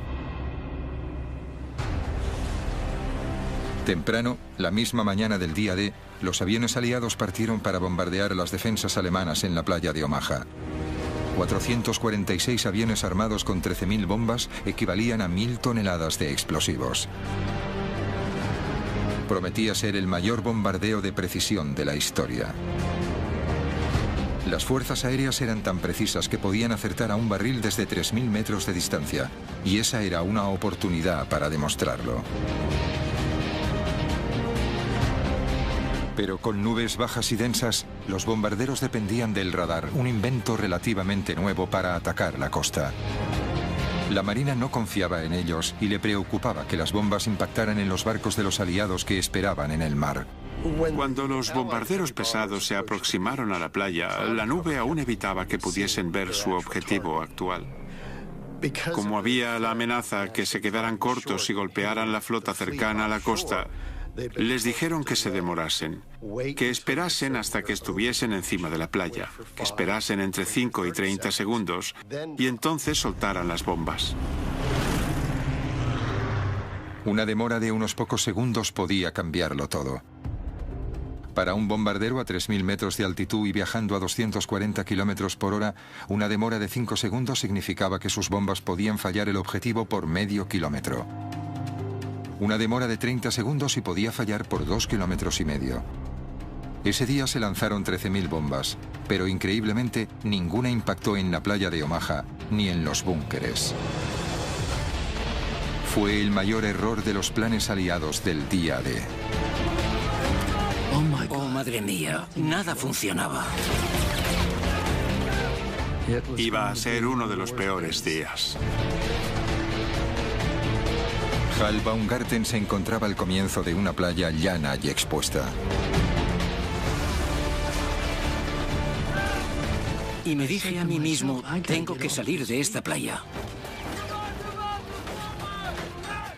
Temprano, la misma mañana del día D, los aviones aliados partieron para bombardear las defensas alemanas en la playa de Omaha. 446 aviones armados con 13.000 bombas equivalían a 1.000 toneladas de explosivos. Prometía ser el mayor bombardeo de precisión de la historia. Las fuerzas aéreas eran tan precisas que podían acertar a un barril desde 3.000 metros de distancia, y esa era una oportunidad para demostrarlo. Pero con nubes bajas y densas, los bombarderos dependían del radar, un invento relativamente nuevo para atacar la costa. La Marina no confiaba en ellos y le preocupaba que las bombas impactaran en los barcos de los aliados que esperaban en el mar. Cuando los bombarderos pesados se aproximaron a la playa, la nube aún evitaba que pudiesen ver su objetivo actual. Como había la amenaza que se quedaran cortos y golpearan la flota cercana a la costa, les dijeron que se demorasen, que esperasen hasta que estuviesen encima de la playa, que esperasen entre 5 y 30 segundos y entonces soltaran las bombas. Una demora de unos pocos segundos podía cambiarlo todo. Para un bombardero a 3.000 metros de altitud y viajando a 240 kilómetros por hora, una demora de 5 segundos significaba que sus bombas podían fallar el objetivo por medio kilómetro. Una demora de 30 segundos y podía fallar por 2,5 kilómetros. Ese día se lanzaron 13.000 bombas, pero increíblemente ninguna impactó en la playa de Omaha ni en los búnkeres. Fue el mayor error de los planes aliados del día D. Oh, madre mía, nada funcionaba. Iba a ser uno de los peores días. Hal Baumgarten se encontraba al comienzo de una playa llana y expuesta. Y me dije a mí mismo, tengo que salir de esta playa.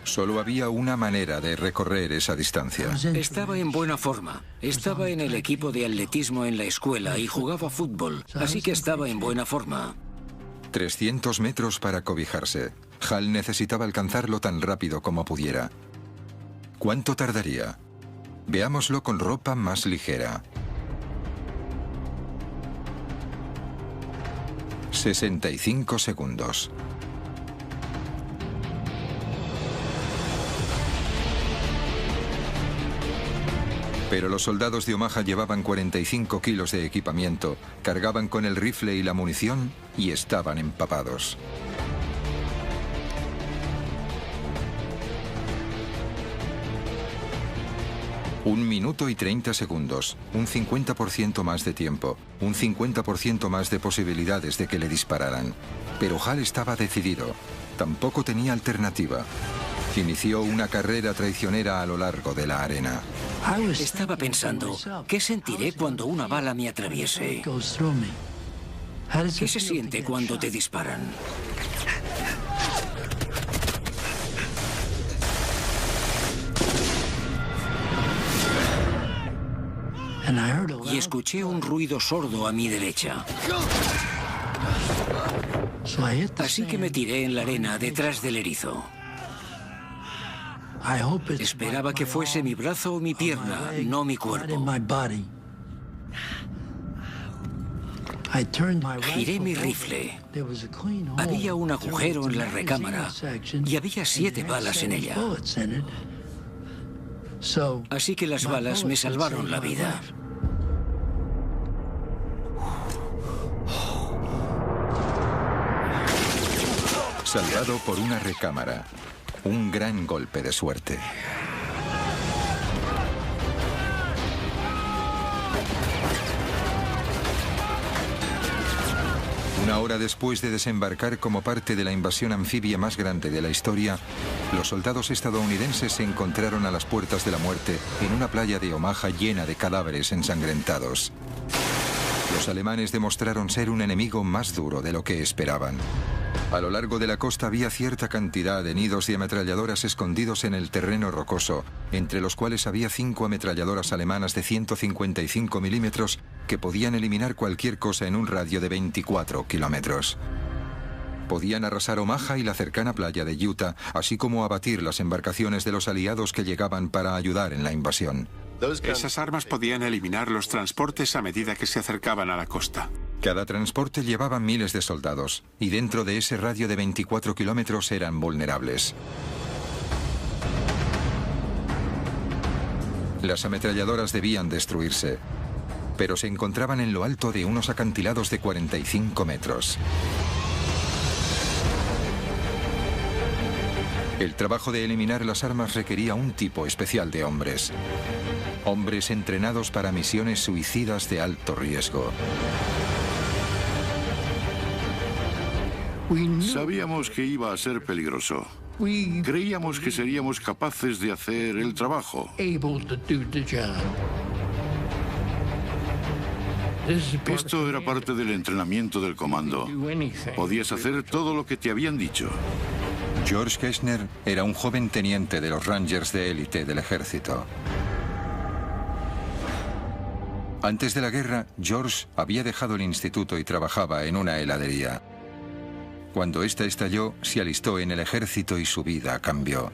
Solo había una manera de recorrer esa distancia. Estaba en buena forma. Estaba en el equipo de atletismo en la escuela y jugaba fútbol, así que estaba en buena forma. 300 metros para cobijarse. Hal necesitaba alcanzarlo tan rápido como pudiera. ¿Cuánto tardaría? Veámoslo con ropa más ligera. 65 segundos. Pero los soldados de Omaha llevaban 45 kilos de equipamiento, cargaban con el rifle y la munición y estaban empapados. Un minuto y 30 segundos, un 50% más de tiempo, un 50% más de posibilidades de que le dispararan. Pero Hal estaba decidido, tampoco tenía alternativa. Inició una carrera traicionera a lo largo de la arena. Estaba pensando, ¿qué sentiré cuando una bala me atraviese? ¿Qué se siente cuando te disparan? Y escuché un ruido sordo a mi derecha. Así que me tiré en la arena detrás del erizo. Esperaba que fuese mi brazo o mi pierna, no mi cuerpo. Giré mi rifle. Había un agujero en la recámara y había 7 balas en ella. Así que las balas me salvaron la vida. Salvado por una recámara. Un gran golpe de suerte. Una hora después de desembarcar como parte de la invasión anfibia más grande de la historia, los soldados estadounidenses se encontraron a las puertas de la muerte en una playa de Omaha llena de cadáveres ensangrentados. Los alemanes demostraron ser un enemigo más duro de lo que esperaban. A lo largo de la costa había cierta cantidad de nidos de ametralladoras escondidos en el terreno rocoso, entre los cuales había 5 ametralladoras alemanas de 155 milímetros que podían eliminar cualquier cosa en un radio de 24 kilómetros. Podían arrasar Omaha y la cercana playa de Utah, así como abatir las embarcaciones de los aliados que llegaban para ayudar en la invasión. Esas armas podían eliminar los transportes a medida que se acercaban a la costa. Cada transporte llevaba miles de soldados, y dentro de ese radio de 24 kilómetros eran vulnerables. Las ametralladoras debían destruirse, pero se encontraban en lo alto de unos acantilados de 45 metros. El trabajo de eliminar las armas requería un tipo especial de hombres. Hombres entrenados para misiones suicidas de alto riesgo. Sabíamos que iba a ser peligroso. Creíamos que seríamos capaces de hacer el trabajo. Esto era parte del entrenamiento del comando. Podías hacer todo lo que te habían dicho. George Kessner era un joven teniente de los Rangers de élite del ejército. Antes de la guerra, George había dejado el instituto y trabajaba en una heladería. Cuando esta estalló, se alistó en el ejército y su vida cambió.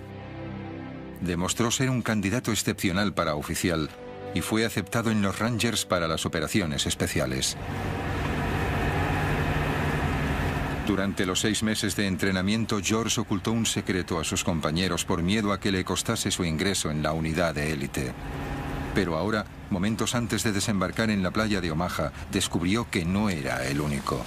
Demostró ser un candidato excepcional para oficial y fue aceptado en los Rangers para las operaciones especiales. Durante los 6 meses de entrenamiento, George ocultó un secreto a sus compañeros por miedo a que le costase su ingreso en la unidad de élite. Pero ahora, momentos antes de desembarcar en la playa de Omaha, descubrió que no era el único.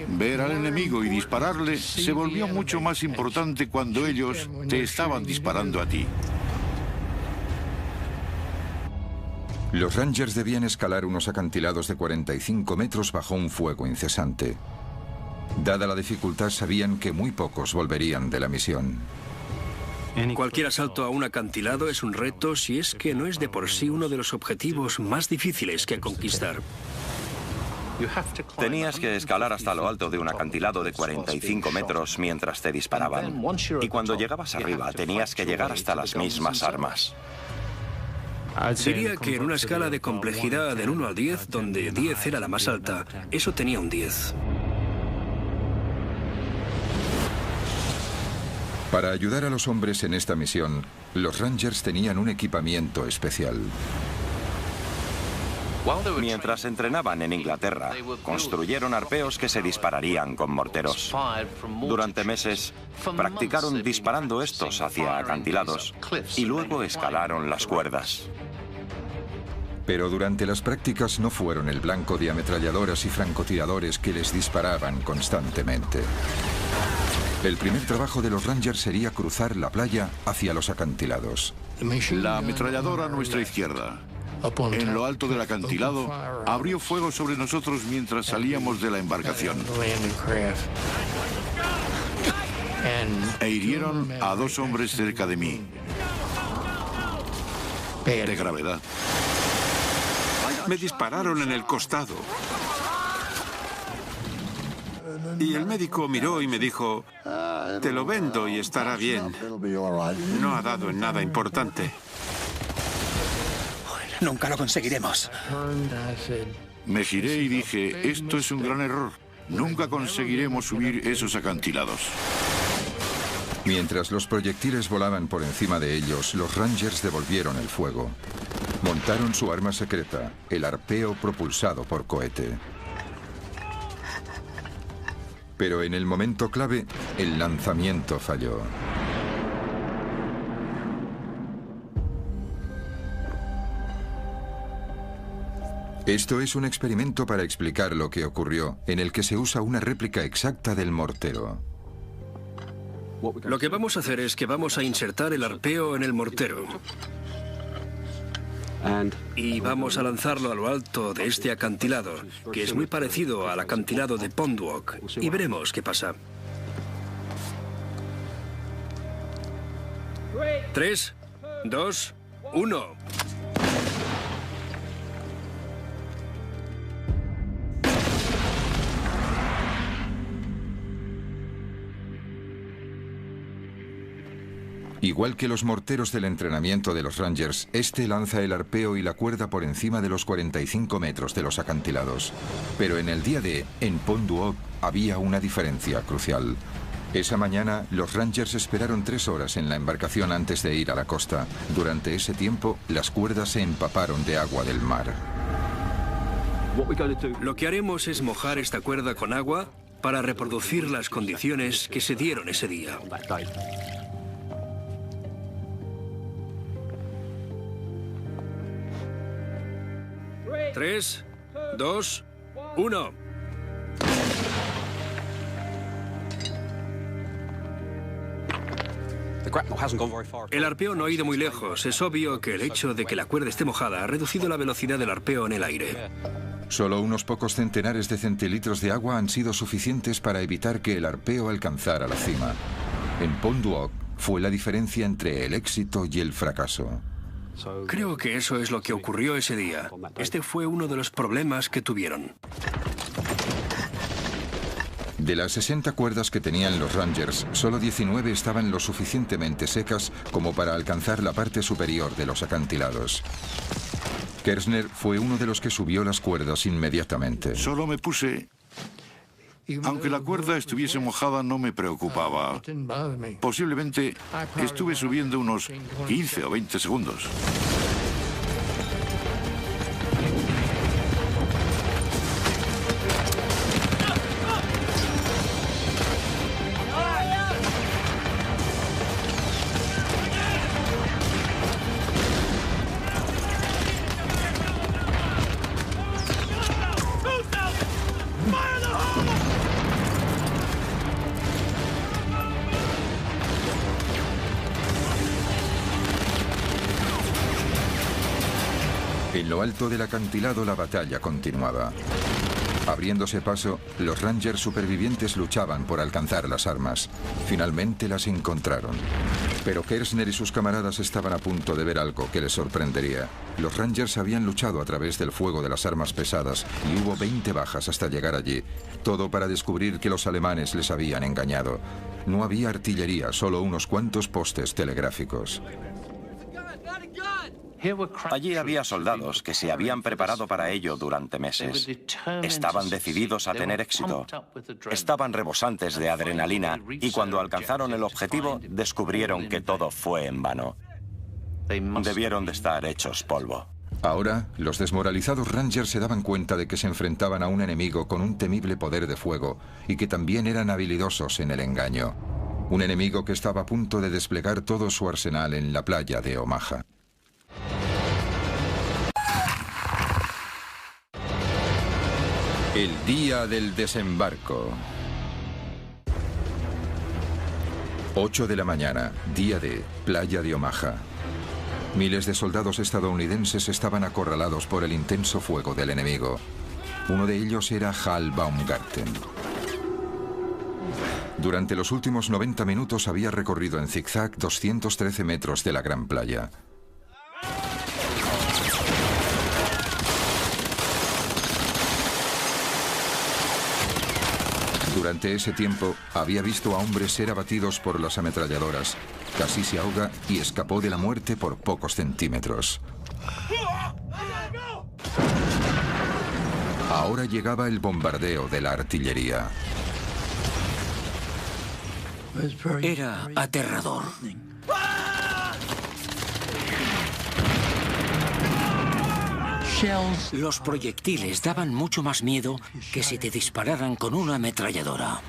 Ver al enemigo y dispararle se volvió mucho más importante cuando ellos te estaban disparando a ti. Los Rangers debían escalar unos acantilados de 45 metros bajo un fuego incesante. Dada la dificultad, sabían que muy pocos volverían de la misión. Cualquier asalto a un acantilado es un reto si es que no es de por sí uno de los objetivos más difíciles que conquistar. Tenías que escalar hasta lo alto de un acantilado de 45 metros mientras te disparaban. Y cuando llegabas arriba, tenías que llegar hasta las mismas armas. Diría que en una escala de complejidad del 1 al 10, donde 10 era la más alta, eso tenía un 10. Para ayudar a los hombres en esta misión, los Rangers tenían un equipamiento especial. Mientras entrenaban en Inglaterra, construyeron arpeos que se dispararían con morteros. Durante meses, practicaron disparando estos hacia acantilados y luego escalaron las cuerdas. Pero durante las prácticas no fueron el blanco de ametralladoras y francotiradores que les disparaban constantemente. El primer trabajo de los Rangers sería cruzar la playa hacia los acantilados. La ametralladora a nuestra izquierda, en lo alto del acantilado, abrió fuego sobre nosotros mientras salíamos de la embarcación. E hirieron a 2 hombres cerca de mí. De gravedad. Me dispararon en el costado. Y el médico miró y me dijo, te lo vendo y estará bien. No ha dado en nada importante. Nunca lo conseguiremos. Me giré y dije, esto es un gran error. Nunca conseguiremos subir esos acantilados. Mientras los proyectiles volaban por encima de ellos, los Rangers devolvieron el fuego. Montaron su arma secreta, el arpeo propulsado por cohete. Pero en el momento clave, el lanzamiento falló. Esto es un experimento para explicar lo que ocurrió, en el que se usa una réplica exacta del mortero. Lo que vamos a hacer es que vamos a insertar el arpeo en el mortero. Y vamos a lanzarlo a lo alto de este acantilado, que es muy parecido al acantilado de Pondwalk, y veremos qué pasa. 3, 2, 1. Igual que los morteros del entrenamiento de los Rangers, este lanza el arpeo y la cuerda por encima de los 45 metros de los acantilados. Pero en el día D, en Pondwalk, había una diferencia crucial. Esa mañana, los Rangers esperaron 3 horas en la embarcación antes de ir a la costa. Durante ese tiempo, las cuerdas se empaparon de agua del mar. Lo que haremos es mojar esta cuerda con agua para reproducir las condiciones que se dieron ese día. 3, 2, 1. El arpeo no ha ido muy lejos. Es obvio que el hecho de que la cuerda esté mojada ha reducido la velocidad del arpeo en el aire. Solo unos pocos centenares de centilitros de agua han sido suficientes para evitar que el arpeo alcanzara la cima. En Pondwalk fue la diferencia entre el éxito y el fracaso. Creo que eso es lo que ocurrió ese día. Este fue uno de los problemas que tuvieron. De las 60 cuerdas que tenían los Rangers, solo 19 estaban lo suficientemente secas como para alcanzar la parte superior de los acantilados. Kersner fue uno de los que subió las cuerdas inmediatamente. Solo me puse... Aunque la cuerda estuviese mojada, no me preocupaba. Posiblemente estuve subiendo unos 15 o 20 segundos. En lo alto del acantilado la batalla continuaba. Abriéndose paso, los Rangers supervivientes luchaban por alcanzar las armas. Finalmente las encontraron. Pero Kershner y sus camaradas estaban a punto de ver algo que les sorprendería. Los Rangers habían luchado a través del fuego de las armas pesadas y hubo 20 bajas hasta llegar allí. Todo para descubrir que los alemanes les habían engañado. No había artillería, solo unos cuantos postes telegráficos. Allí había soldados que se habían preparado para ello durante meses. Estaban decididos a tener éxito. Estaban rebosantes de adrenalina y cuando alcanzaron el objetivo descubrieron que todo fue en vano. Debieron de estar hechos polvo. Ahora, los desmoralizados Rangers se daban cuenta de que se enfrentaban a un enemigo con un temible poder de fuego y que también eran habilidosos en el engaño. Un enemigo que estaba a punto de desplegar todo su arsenal en la playa de Omaha. El día del desembarco. 8 de la mañana, día de playa de Omaha. Miles de soldados estadounidenses estaban acorralados por el intenso fuego del enemigo. Uno de ellos era Hal Baumgarten. Durante los últimos 90 minutos había recorrido en zigzag 213 metros de la gran playa. Durante ese tiempo, había visto a hombres ser abatidos por las ametralladoras. Casi se ahoga y escapó de la muerte por pocos centímetros. Ahora llegaba el bombardeo de la artillería. Era aterrador. Los proyectiles daban mucho más miedo que si te dispararan con una ametralladora.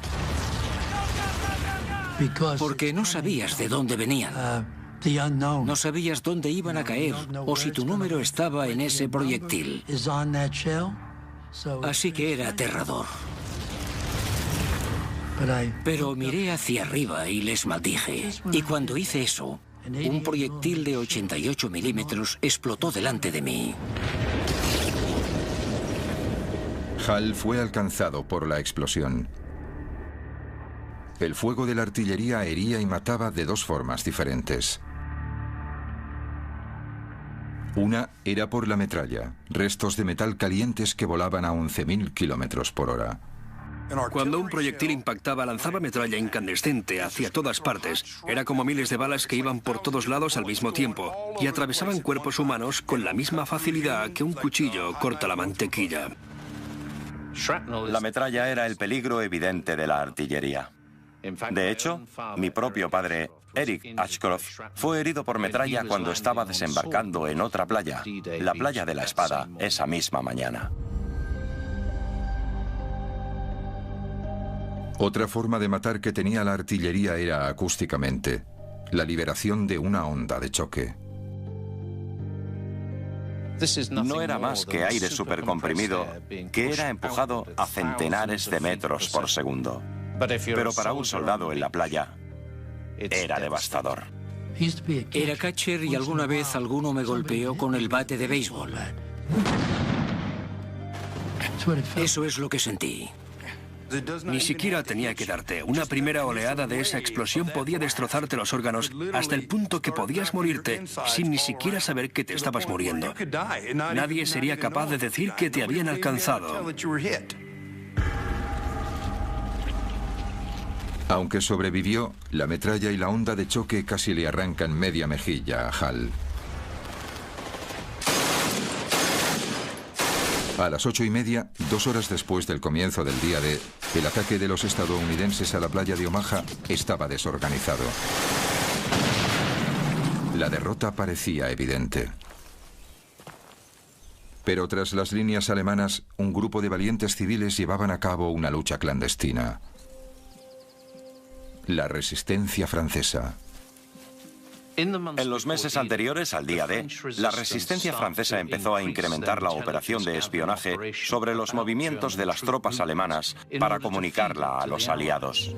Porque no sabías de dónde venían. No sabías dónde iban a caer o si tu número estaba en ese proyectil. Así que era aterrador. Pero miré hacia arriba y les maldije. Y cuando hice eso, un proyectil de 88 milímetros explotó delante de mí. Hal fue alcanzado por la explosión. El fuego de la artillería hería y mataba de dos formas diferentes. Una era por la metralla, restos de metal calientes que volaban a 11.000 kilómetros por hora. Cuando un proyectil impactaba, lanzaba metralla incandescente hacia todas partes. Era como miles de balas que iban por todos lados al mismo tiempo y atravesaban cuerpos humanos con la misma facilidad que un cuchillo corta la mantequilla. La metralla era el peligro evidente de la artillería. De hecho, mi propio padre, Eric Ashcroft, fue herido por metralla cuando estaba desembarcando en otra playa, la playa de la Espada, esa misma mañana. Otra forma de matar que tenía la artillería era acústicamente, la liberación de una onda de choque. No era más que aire supercomprimido que era empujado a centenares de metros por segundo. Pero para un soldado en la playa, era devastador. Era catcher y alguna vez alguno me golpeó con el bate de béisbol. Eso es lo que sentí. Ni siquiera tenía que darte. Una primera oleada de esa explosión podía destrozarte los órganos hasta el punto que podías morirte sin ni siquiera saber que te estabas muriendo. Nadie sería capaz de decir que te habían alcanzado. Aunque sobrevivió, la metralla y la onda de choque casi le arrancan media mejilla a Hal. A las 8:30, 2 horas después del comienzo del día D, el ataque de los estadounidenses a la playa de Omaha estaba desorganizado. La derrota parecía evidente. Pero tras las líneas alemanas, un grupo de valientes civiles llevaban a cabo una lucha clandestina. La resistencia francesa. En los meses anteriores al día D, la resistencia francesa empezó a incrementar la operación de espionaje sobre los movimientos de las tropas alemanas para comunicarla a los aliados.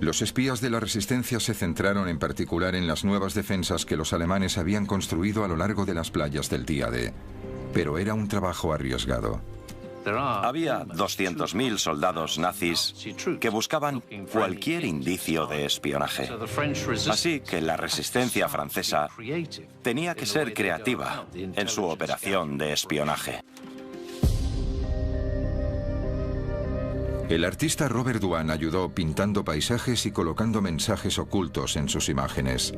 Los espías de la resistencia se centraron en particular en las nuevas defensas que los alemanes habían construido a lo largo de las playas del día D, pero era un trabajo arriesgado. Había 200.000 soldados nazis que buscaban cualquier indicio de espionaje. Así que la resistencia francesa tenía que ser creativa en su operación de espionaje. El artista Robert Dwan ayudó pintando paisajes y colocando mensajes ocultos en sus imágenes.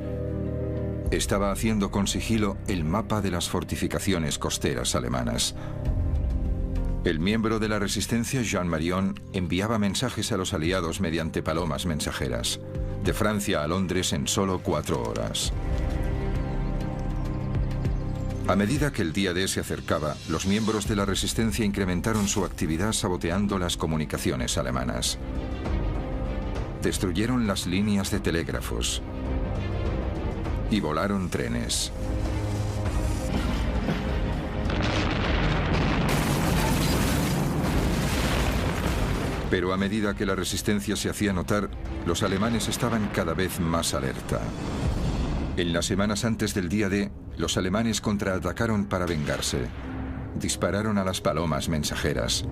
Estaba haciendo con sigilo el mapa de las fortificaciones costeras alemanas. El miembro de la resistencia, Jean Marion, enviaba mensajes a los aliados mediante palomas mensajeras, de Francia a Londres en solo 4 horas. A medida que el día D se acercaba, los miembros de la resistencia incrementaron su actividad saboteando las comunicaciones alemanas. Destruyeron las líneas de telégrafos y volaron trenes. Pero a medida que la resistencia se hacía notar, los alemanes estaban cada vez más alerta. En las semanas antes del día D, los alemanes contraatacaron para vengarse. Dispararon a las palomas mensajeras.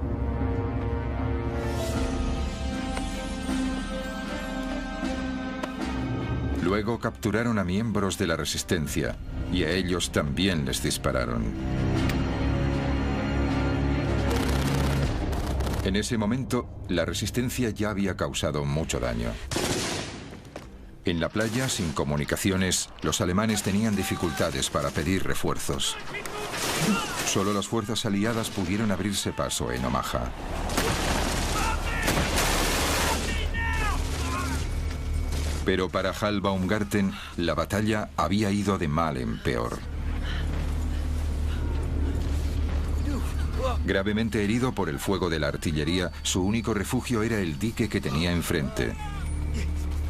Luego capturaron a miembros de la resistencia y a ellos también les dispararon. En ese momento, la resistencia ya había causado mucho daño. En la playa, sin comunicaciones, los alemanes tenían dificultades para pedir refuerzos. Solo las fuerzas aliadas pudieron abrirse paso en Omaha. Pero para Hal Baumgarten, la batalla había ido de mal en peor. Gravemente herido por el fuego de la artillería, su único refugio era el dique que tenía enfrente.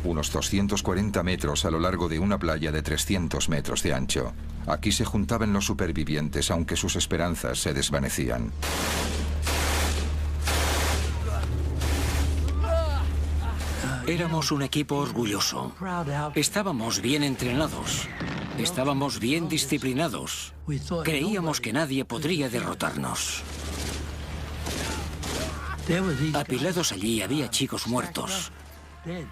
Unos 240 metros a lo largo de una playa de 300 metros de ancho. Aquí se juntaban los supervivientes, aunque sus esperanzas se desvanecían. Éramos un equipo orgulloso. Estábamos bien entrenados. Estábamos bien disciplinados. Creíamos que nadie podría derrotarnos. Apilados allí había chicos muertos.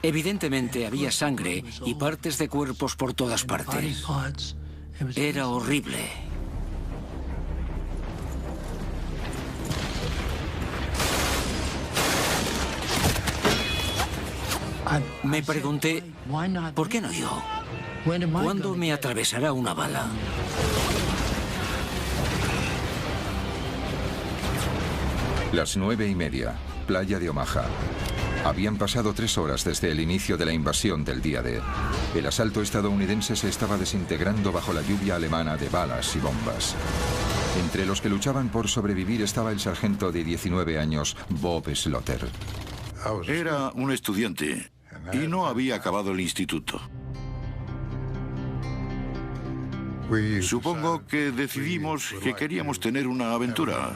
Evidentemente había sangre y partes de cuerpos por todas partes. Era horrible. Me pregunté, ¿por qué no yo? ¿Cuándo me atravesará una bala? Las 9:30, playa de Omaha. Habían pasado 3 horas desde el inicio de la invasión del día D. El asalto estadounidense se estaba desintegrando bajo la lluvia alemana de balas y bombas. Entre los que luchaban por sobrevivir estaba el sargento de 19 años, Bob Slaughter. Era un estudiante y no había acabado el instituto. Supongo que decidimos que queríamos tener una aventura.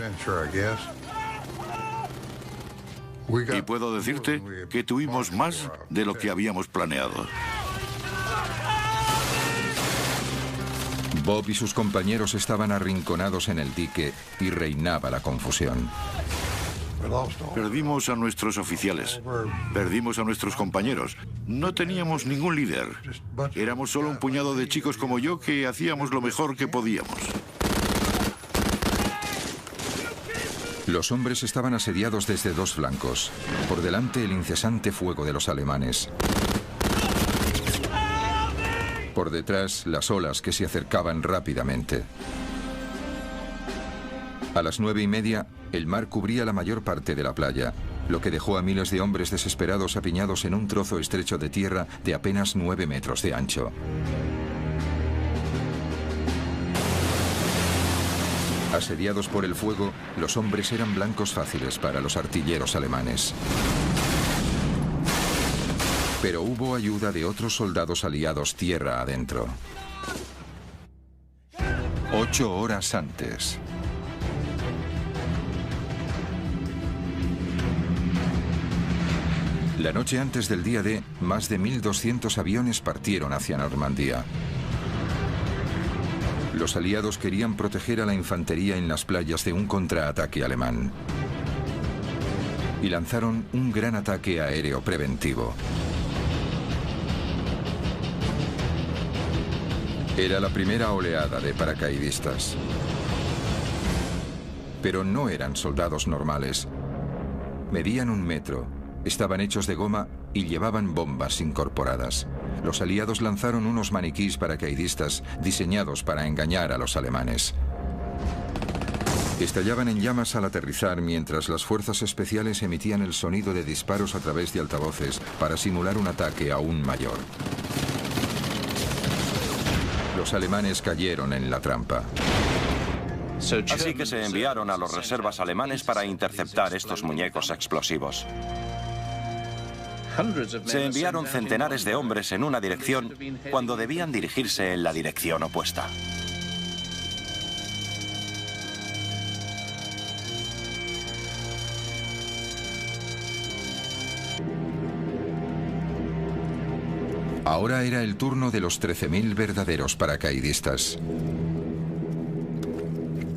Y puedo decirte que tuvimos más de lo que habíamos planeado. Bob y sus compañeros estaban arrinconados en el dique y reinaba la confusión. Perdimos a nuestros oficiales, perdimos a nuestros compañeros. No teníamos ningún líder. Éramos solo un puñado de chicos como yo que hacíamos lo mejor que podíamos. Los hombres estaban asediados desde 2 flancos. Por delante, el incesante fuego de los alemanes. Por detrás, las olas que se acercaban rápidamente. A las 9:30, el mar cubría la mayor parte de la playa, lo que dejó a miles de hombres desesperados apiñados en un trozo estrecho de tierra de apenas 9 metros de ancho. Asediados por el fuego, los hombres eran blancos fáciles para los artilleros alemanes. Pero hubo ayuda de otros soldados aliados tierra adentro. 8 horas antes. La noche antes del día D, más de 1.200 aviones partieron hacia Normandía. Los aliados querían proteger a la infantería en las playas de un contraataque alemán. Y lanzaron un gran ataque aéreo preventivo. Era la primera oleada de paracaidistas. Pero no eran soldados normales. Medían 1 metro, estaban hechos de goma y llevaban bombas incorporadas. Los aliados lanzaron unos maniquís paracaidistas diseñados para engañar a los alemanes. Estallaban en llamas al aterrizar mientras las fuerzas especiales emitían el sonido de disparos a través de altavoces para simular un ataque aún mayor. Los alemanes cayeron en la trampa. Así que se enviaron a los reservas alemanes para interceptar estos muñecos explosivos. Se enviaron centenares de hombres en una dirección cuando debían dirigirse en la dirección opuesta. Ahora era el turno de los 13.000 verdaderos paracaidistas.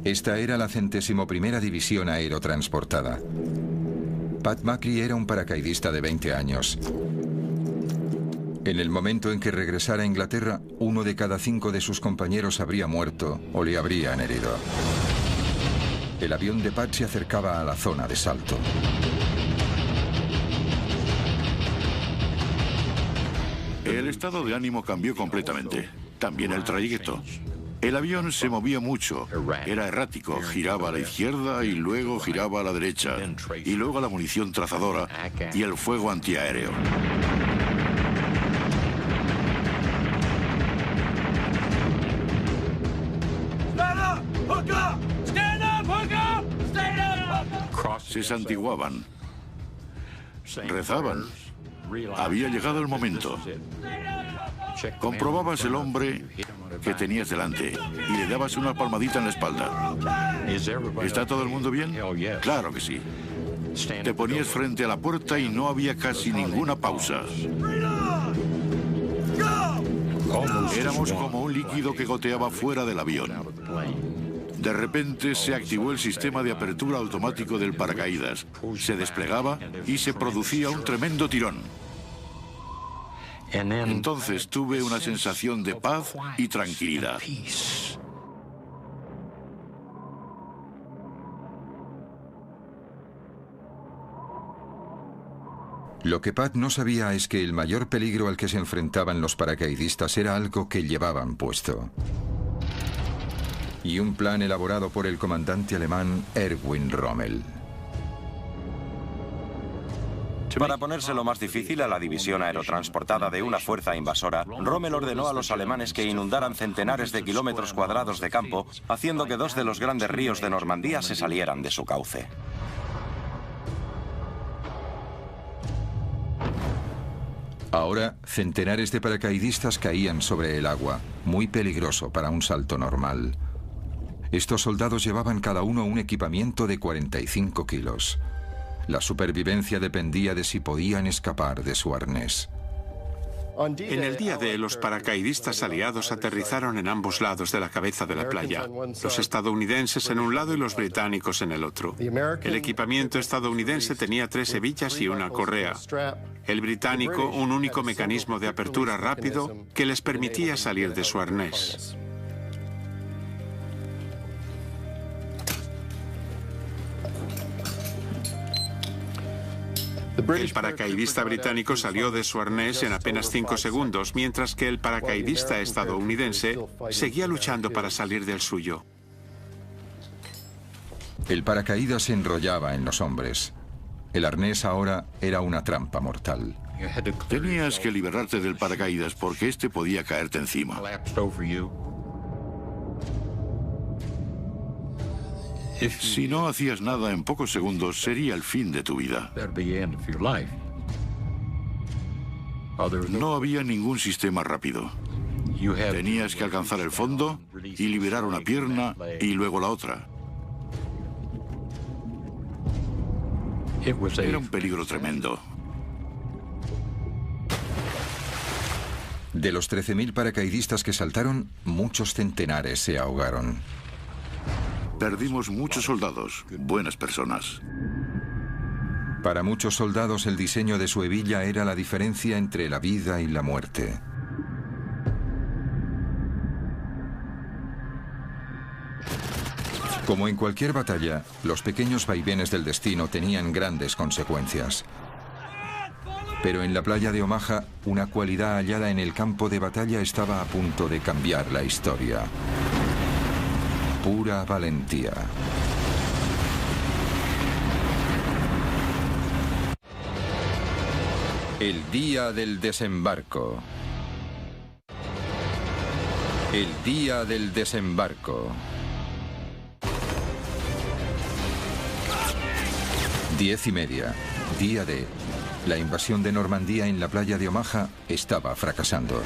Esta era la 101ª División Aerotransportada. Pat Macri era un paracaidista de 20 años. En el momento en que regresara a Inglaterra, 1 de cada 5 de sus compañeros habría muerto o le habrían herido. El avión de Pat se acercaba a la zona de salto. El estado de ánimo cambió completamente. También el trayecto. El avión se movía mucho, era errático, giraba a la izquierda y luego giraba a la derecha, y luego la munición trazadora y el fuego antiaéreo. Se santiguaban, rezaban. Había llegado el momento. Comprobabas el hombre que tenías delante y le dabas una palmadita en la espalda. ¿Está todo el mundo bien? Claro que sí. Te ponías frente a la puerta y no había casi ninguna pausa. Éramos como un líquido que goteaba fuera del avión. De repente se activó el sistema de apertura automático del paracaídas. Se desplegaba y se producía un tremendo tirón. Entonces tuve una sensación de paz y tranquilidad. Lo que Pat no sabía es que el mayor peligro al que se enfrentaban los paracaidistas era algo que llevaban puesto. Y un plan elaborado por el comandante alemán Erwin Rommel. Para ponérselo más difícil a la división aerotransportada de una fuerza invasora, Rommel ordenó a los alemanes que inundaran centenares de kilómetros cuadrados de campo, haciendo que 2 de los grandes ríos de Normandía se salieran de su cauce. Ahora, centenares de paracaidistas caían sobre el agua, muy peligroso para un salto normal. Estos soldados llevaban cada uno un equipamiento de 45 kilos. La supervivencia dependía de si podían escapar de su arnés. En el día D, los paracaidistas aliados aterrizaron en ambos lados de la cabeza de la playa. Los estadounidenses en un lado y los británicos en el otro. El equipamiento estadounidense tenía 3 hebillas y una correa. El británico, un único mecanismo de apertura rápido que les permitía salir de su arnés. El paracaidista británico salió de su arnés en apenas 5 segundos, mientras que el paracaidista estadounidense seguía luchando para salir del suyo. El paracaídas se enrollaba en los hombres. El arnés ahora era una trampa mortal. Tenías que liberarte del paracaídas porque este podía caerte encima. Si no hacías nada en pocos segundos, sería el fin de tu vida. No había ningún sistema rápido. Tenías que alcanzar el fondo y liberar una pierna y luego la otra. Era un peligro tremendo. De los 13.000 paracaidistas que saltaron, muchos centenares se ahogaron. Perdimos muchos soldados, buenas personas. Para muchos soldados el diseño de su hebilla era la diferencia entre la vida y la muerte. Como en cualquier batalla, los pequeños vaivenes del destino tenían grandes consecuencias. Pero en la playa de Omaha, una cualidad hallada en el campo de batalla estaba a punto de cambiar la historia. Pura valentía. El día del desembarco. El día del desembarco. 10:30, día D. La invasión de Normandía en la playa de Omaha estaba fracasando.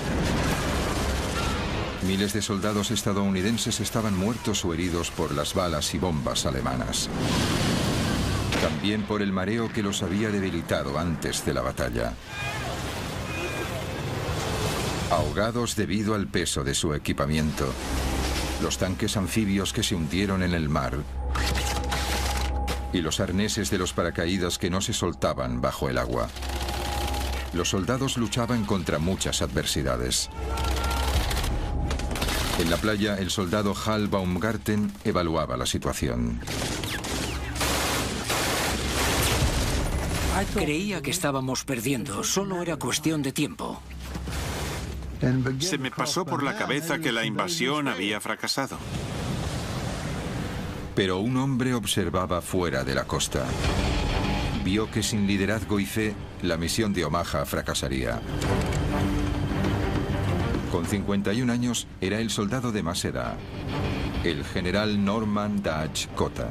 Miles de soldados estadounidenses estaban muertos o heridos por las balas y bombas alemanas. También por el mareo que los había debilitado antes de la batalla. Ahogados debido al peso de su equipamiento. Los tanques anfibios que se hundieron en el mar. Y los arneses de los paracaídas que no se soltaban bajo el agua. Los soldados luchaban contra muchas adversidades. En la playa, el soldado Hal Baumgarten evaluaba la situación. Creía que estábamos perdiendo, solo era cuestión de tiempo. Se me pasó por la cabeza que la invasión había fracasado. Pero un hombre observaba fuera de la costa. Vio que sin liderazgo y fe, la misión de Omaha fracasaría. Con 51 años, era el soldado de más edad, el general Norman Dutch Cota.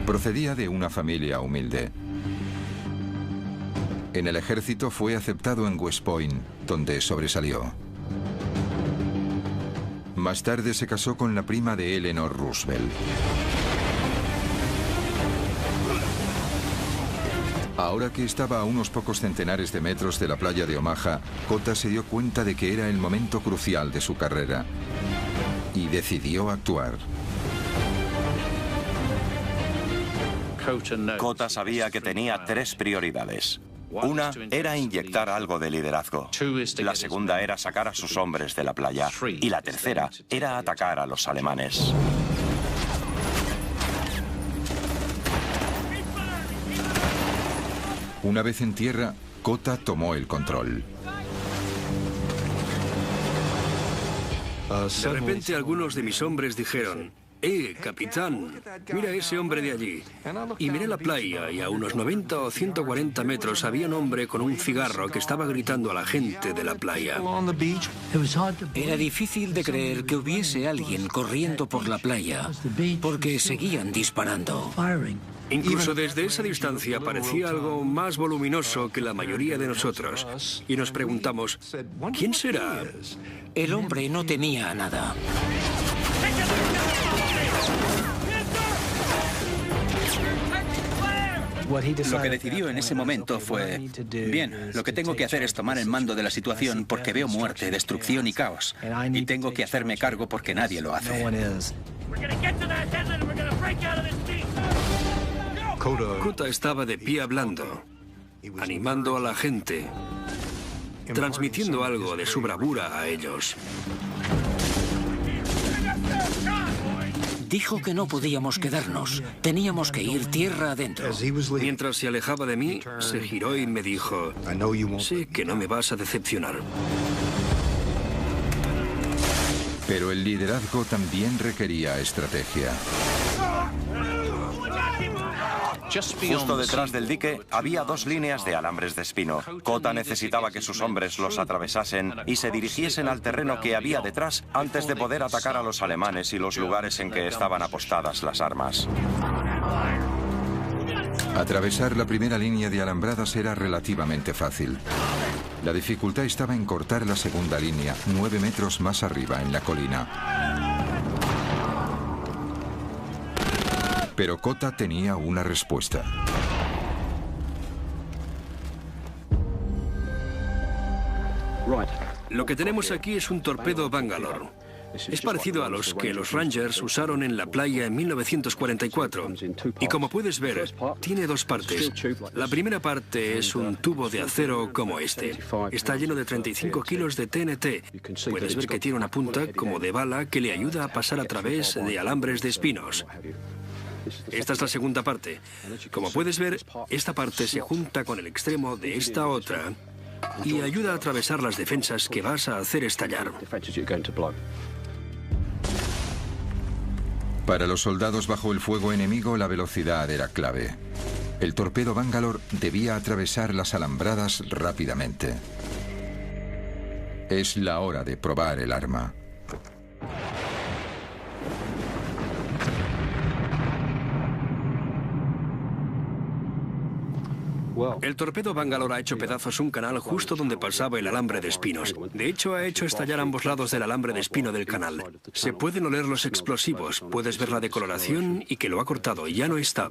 Procedía de una familia humilde. En el ejército fue aceptado en West Point, donde sobresalió. Más tarde se casó con la prima de Eleanor Roosevelt. Ahora que estaba a unos pocos centenares de metros de la playa de Omaha, Cota se dio cuenta de que era el momento crucial de su carrera y decidió actuar. Cota sabía que tenía 3 prioridades. Una era inyectar algo de liderazgo. La segunda era sacar a sus hombres de la playa. Y la tercera era atacar a los alemanes. Una vez en tierra, Cota tomó el control. De repente algunos de mis hombres dijeron: capitán, mira ese hombre de allí. Y miré la playa y a unos 90 o 140 metros había un hombre con un cigarro que estaba gritando a la gente de la playa. Era difícil de creer que hubiese alguien corriendo por la playa, porque seguían disparando. Incluso desde esa distancia parecía algo más voluminoso que la mayoría de nosotros. Y nos preguntamos, ¿quién será? El hombre no temía a nada. Lo que decidió en ese momento fue: bien, lo que tengo que hacer es tomar el mando de la situación porque veo muerte, destrucción y caos. Y tengo que hacerme cargo porque nadie lo hace. Cota estaba de pie hablando, animando a la gente, transmitiendo algo de su bravura a ellos. Dijo que no podíamos quedarnos, teníamos que ir tierra adentro. Mientras se alejaba de mí, se giró y me dijo: sé que no me vas a decepcionar. Pero el liderazgo también requería estrategia. Justo detrás del dique había 2 líneas de alambres de espino. Cota necesitaba que sus hombres los atravesasen y se dirigiesen al terreno que había detrás antes de poder atacar a los alemanes y los lugares en que estaban apostadas las armas. Atravesar la primera línea de alambradas era relativamente fácil. La dificultad estaba en cortar la segunda línea, 9 metros más arriba en la colina. Pero Cota tenía una respuesta. Lo que tenemos aquí es un torpedo Bangalore. Es parecido a los que los Rangers usaron en la playa en 1944. Y como puedes ver, tiene dos partes. La primera parte es un tubo de acero como este. Está lleno de 35 kilos de TNT. Puedes ver que tiene una punta como de bala que le ayuda a pasar a través de alambres de espinos. Esta es la segunda parte. Como puedes ver, esta parte se junta con el extremo de esta otra y ayuda a atravesar las defensas que vas a hacer estallar. Para los soldados bajo el fuego enemigo, la velocidad era clave. El torpedo Bangalore debía atravesar las alambradas rápidamente. Es la hora de probar el arma. El torpedo Bangalore ha hecho pedazos un canal justo donde pasaba el alambre de espinos. De hecho, ha hecho estallar ambos lados del alambre de espino del canal. Se pueden oler los explosivos, puedes ver la decoloración y que lo ha cortado, ya no está.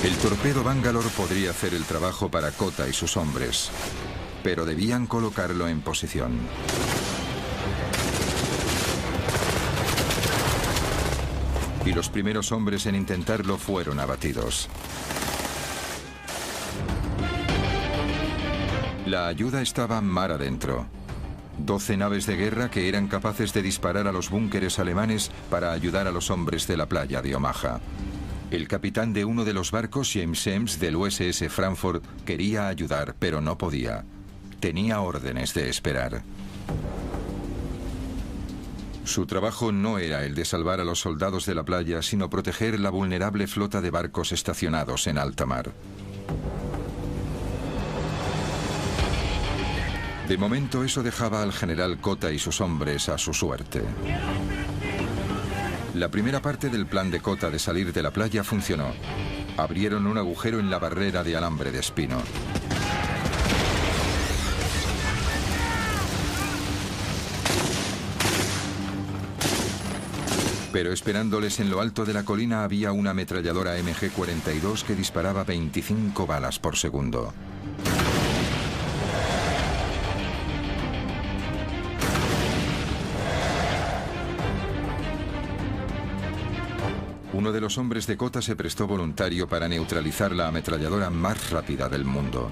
El torpedo Bangalore podría hacer el trabajo para Kota y sus hombres, pero debían colocarlo en posición. Y los primeros hombres en intentarlo fueron abatidos. La ayuda estaba mar adentro. 12 naves de guerra que eran capaces de disparar a los búnkeres alemanes para ayudar a los hombres de la playa de Omaha. El capitán de uno de los barcos, James Eames, del USS Frankfurt, quería ayudar, pero no podía. Tenía órdenes de esperar. Su trabajo no era el de salvar a los soldados de la playa, sino proteger la vulnerable flota de barcos estacionados en alta mar. De momento, eso dejaba al general Kota y sus hombres a su suerte. La primera parte del plan de Kota de salir de la playa funcionó. Abrieron un agujero en la barrera de alambre de espino. Pero esperándoles en lo alto de la colina había una ametralladora MG-42 que disparaba 25 balas por segundo. Uno de los hombres de Kota se prestó voluntario para neutralizar la ametralladora más rápida del mundo.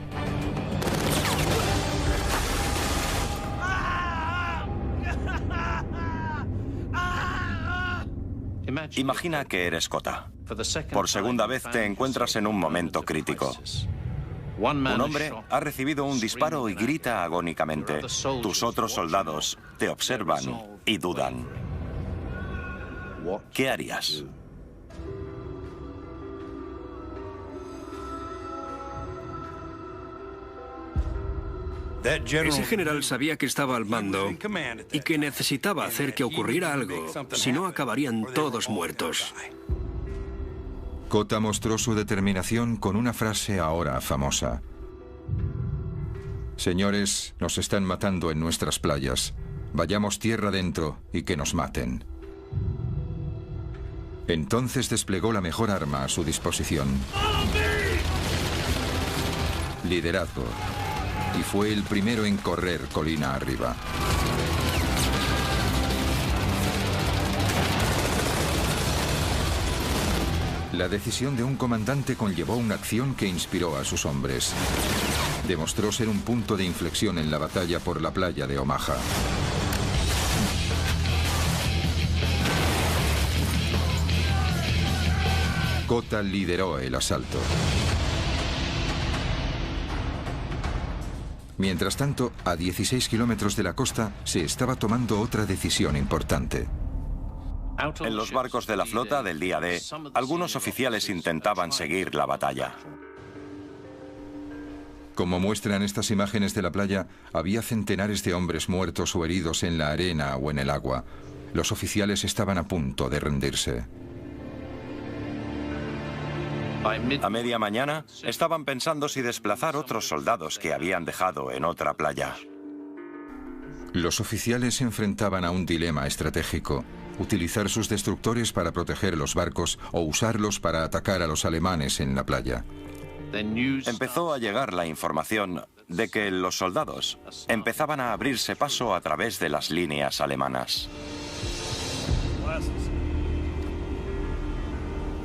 Imagina que eres Kota. Por segunda vez te encuentras en un momento crítico. Un hombre ha recibido un disparo y grita agónicamente. Tus otros soldados te observan y dudan. ¿Qué harías? Ese general sabía que estaba al mando y que necesitaba hacer que ocurriera algo, si no acabarían todos muertos. Kota mostró su determinación con una frase ahora famosa. Señores, nos están matando en nuestras playas. Vayamos tierra adentro y que nos maten. Entonces desplegó la mejor arma a su disposición. Liderazgo. Y fue el primero en correr colina arriba. La decisión de un comandante conllevó una acción que inspiró a sus hombres. Demostró ser un punto de inflexión en la batalla por la playa de Omaha. Kota lideró el asalto. Mientras tanto, a 16 kilómetros de la costa, se estaba tomando otra decisión importante. En los barcos de la flota del día D, algunos oficiales intentaban seguir la batalla. Como muestran estas imágenes de la playa, había centenares de hombres muertos o heridos en la arena o en el agua. Los oficiales estaban a punto de rendirse. A media mañana, estaban pensando si desplazar otros soldados que habían dejado en otra playa. Los oficiales se enfrentaban a un dilema estratégico: utilizar sus destructores para proteger los barcos o usarlos para atacar a los alemanes en la playa. Empezó a llegar la información de que los soldados empezaban a abrirse paso a través de las líneas alemanas.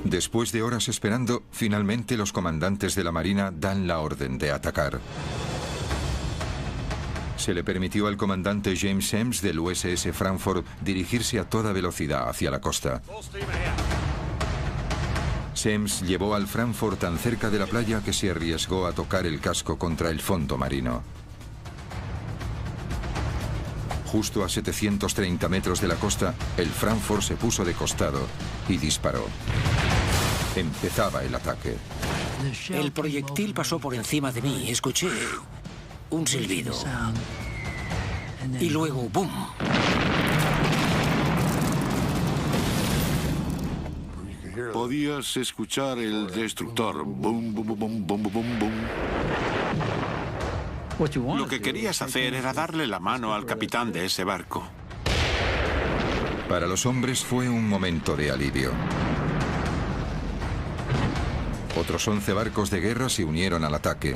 Después de horas esperando, finalmente los comandantes de la Marina dan la orden de atacar. Se le permitió al comandante James Semmes del USS Frankfurt dirigirse a toda velocidad hacia la costa. Semmes llevó al Frankfurt tan cerca de la playa que se arriesgó a tocar el casco contra el fondo marino. Justo a 730 metros de la costa, el Frankfurt se puso de costado y disparó. Empezaba el ataque. El proyectil pasó por encima de mí. Escuché un silbido. Y luego, ¡bum! Podías escuchar el destructor. Bum, bum, bum, bum, bum, bum. Lo que querías hacer era darle la mano al capitán de ese barco. Para los hombres fue un momento de alivio. Otros 11 barcos de guerra se unieron al ataque.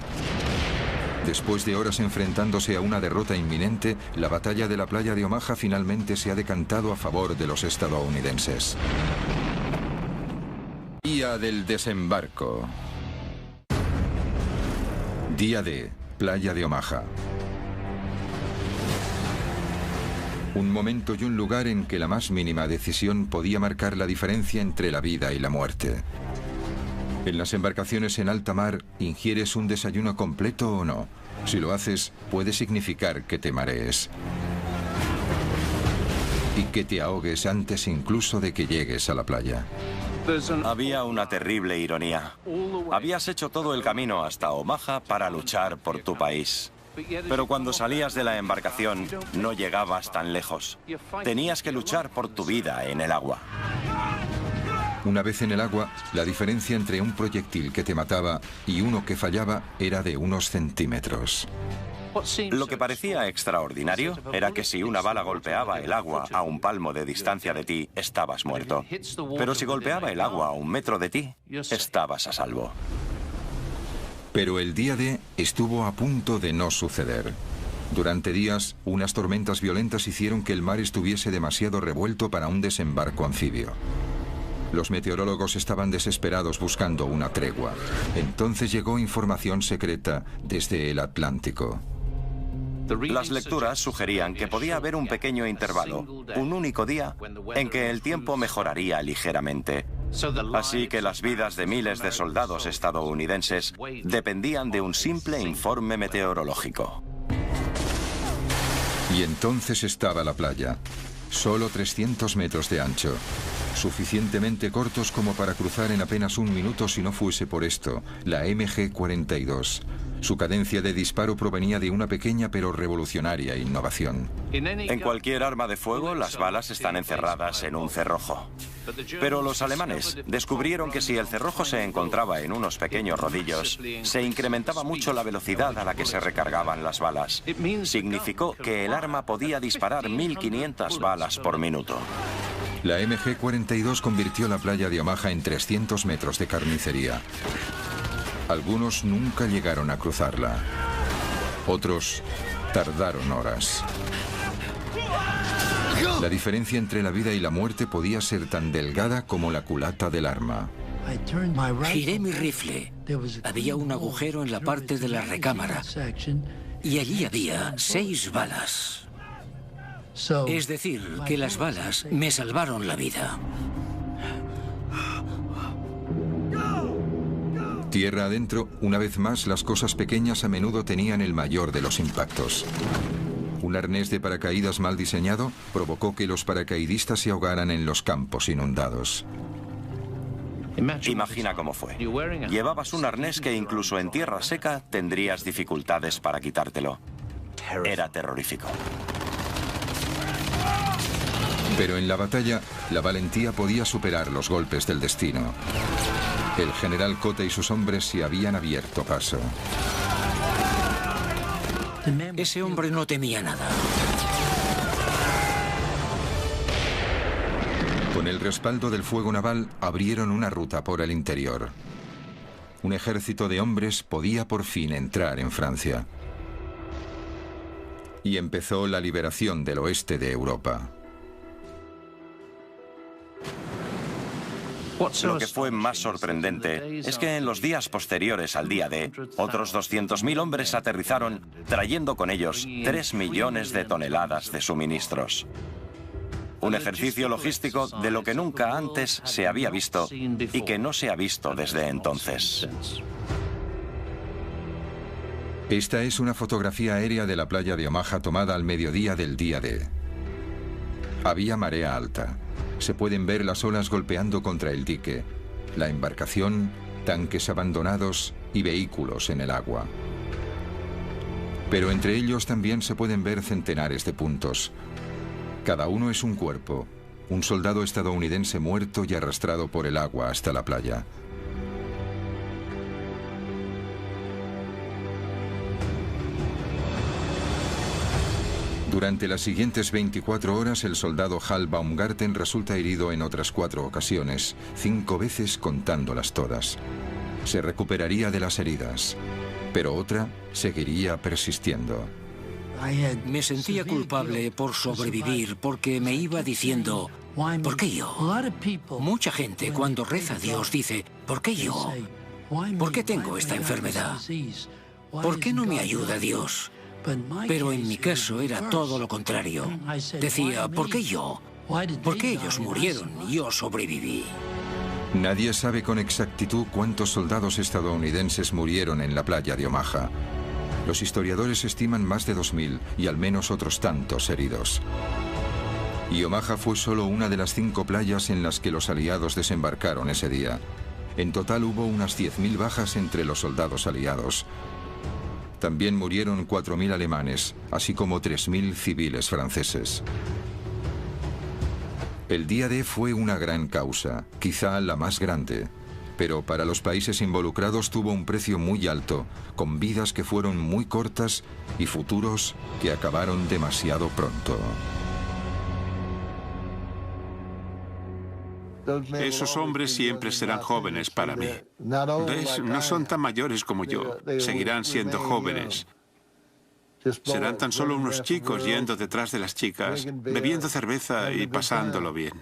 Después de horas enfrentándose a una derrota inminente, la batalla de la playa de Omaha finalmente se ha decantado a favor de los estadounidenses. Día del desembarco. Día D, playa de Omaha. Un momento y un lugar en que la más mínima decisión podía marcar la diferencia entre la vida y la muerte. En las embarcaciones en alta mar, ¿ingieres un desayuno completo o no? Si lo haces, puede significar que te marees. Y que te ahogues antes incluso de que llegues a la playa. Había una terrible ironía. Habías hecho todo el camino hasta Omaha para luchar por tu país. Pero cuando salías de la embarcación, no llegabas tan lejos. Tenías que luchar por tu vida en el agua. Una vez en el agua, la diferencia entre un proyectil que te mataba y uno que fallaba era de unos centímetros. Lo que parecía extraordinario era que si una bala golpeaba el agua a un palmo de distancia de ti, estabas muerto. Pero si golpeaba el agua a 1 metro de ti, estabas a salvo. Pero el día D estuvo a punto de no suceder. Durante días, unas tormentas violentas hicieron que el mar estuviese demasiado revuelto para un desembarco anfibio. Los meteorólogos estaban desesperados buscando una tregua. Entonces llegó información secreta desde el Atlántico. Las lecturas sugerían que podía haber un pequeño intervalo, un único día, en que el tiempo mejoraría ligeramente. Así que las vidas de miles de soldados estadounidenses dependían de un simple informe meteorológico. Y entonces estaba la playa. Solo 300 metros de ancho. Suficientemente cortos como para cruzar en apenas 1 minuto si no fuese por esto, la MG-42. Su cadencia de disparo provenía de una pequeña pero revolucionaria innovación. En cualquier arma de fuego, las balas están encerradas en un cerrojo. Pero los alemanes descubrieron que si el cerrojo se encontraba en unos pequeños rodillos, se incrementaba mucho la velocidad a la que se recargaban las balas. Significó que el arma podía disparar 1500 balas por minuto. La MG-42 convirtió la playa de Omaha en 300 metros de carnicería. Algunos nunca llegaron a cruzarla. Otros tardaron horas. La diferencia entre la vida y la muerte podía ser tan delgada como la culata del arma. Giré mi rifle. Había un agujero en la parte de la recámara. Y allí había 6 balas. Es decir, que las balas me salvaron la vida. Tierra adentro, una vez más, las cosas pequeñas a menudo tenían el mayor de los impactos. Un arnés de paracaídas mal diseñado provocó que los paracaidistas se ahogaran en los campos inundados. Imagina cómo fue. Llevabas un arnés que incluso en tierra seca tendrías dificultades para quitártelo. Era terrorífico. Pero en la batalla, la valentía podía superar los golpes del destino. El general Cota y sus hombres se habían abierto paso. Ese hombre no temía nada. Con el respaldo del fuego naval, abrieron una ruta por el interior. Un ejército de hombres podía por fin entrar en Francia. Y empezó la liberación del oeste de Europa. Lo que fue más sorprendente es que en los días posteriores al día D, otros 200.000 hombres aterrizaron trayendo con ellos 3 millones de toneladas de suministros. Un ejercicio logístico de lo que nunca antes se había visto y que no se ha visto desde entonces. Esta es una fotografía aérea de la playa de Omaha tomada al mediodía del día D. Había marea alta. Se pueden ver las olas golpeando contra el dique, la embarcación, tanques abandonados y vehículos en el agua. Pero entre ellos también se pueden ver centenares de puntos. Cada uno es un cuerpo, un soldado estadounidense muerto y arrastrado por el agua hasta la playa. Durante las siguientes 24 horas, el soldado Hal Baumgarten resulta herido en otras 4 ocasiones, 5 veces contándolas todas. Se recuperaría de las heridas, pero otra seguiría persistiendo. Me sentía culpable por sobrevivir porque me iba diciendo, ¿por qué yo? Mucha gente cuando reza a Dios dice, ¿por qué yo? ¿Por qué tengo esta enfermedad? ¿Por qué no me ayuda Dios? Pero en mi caso era todo lo contrario. Decía, ¿por qué yo? ¿Por qué ellos murieron y yo sobreviví? Nadie sabe con exactitud cuántos soldados estadounidenses murieron en la playa de Omaha. Los historiadores estiman más de 2.000 y al menos otros tantos heridos. Y Omaha fue solo una de las 5 playas en las que los aliados desembarcaron ese día. En total hubo unas 10.000 bajas entre los soldados aliados. También murieron 4.000 alemanes, así como 3.000 civiles franceses. El día D fue una gran causa, quizá la más grande, pero para los países involucrados tuvo un precio muy alto, con vidas que fueron muy cortas y futuros que acabaron demasiado pronto. Esos hombres siempre serán jóvenes para mí. ¿Ves? No son tan mayores como yo. Seguirán siendo jóvenes. Serán tan solo unos chicos yendo detrás de las chicas, bebiendo cerveza y pasándolo bien.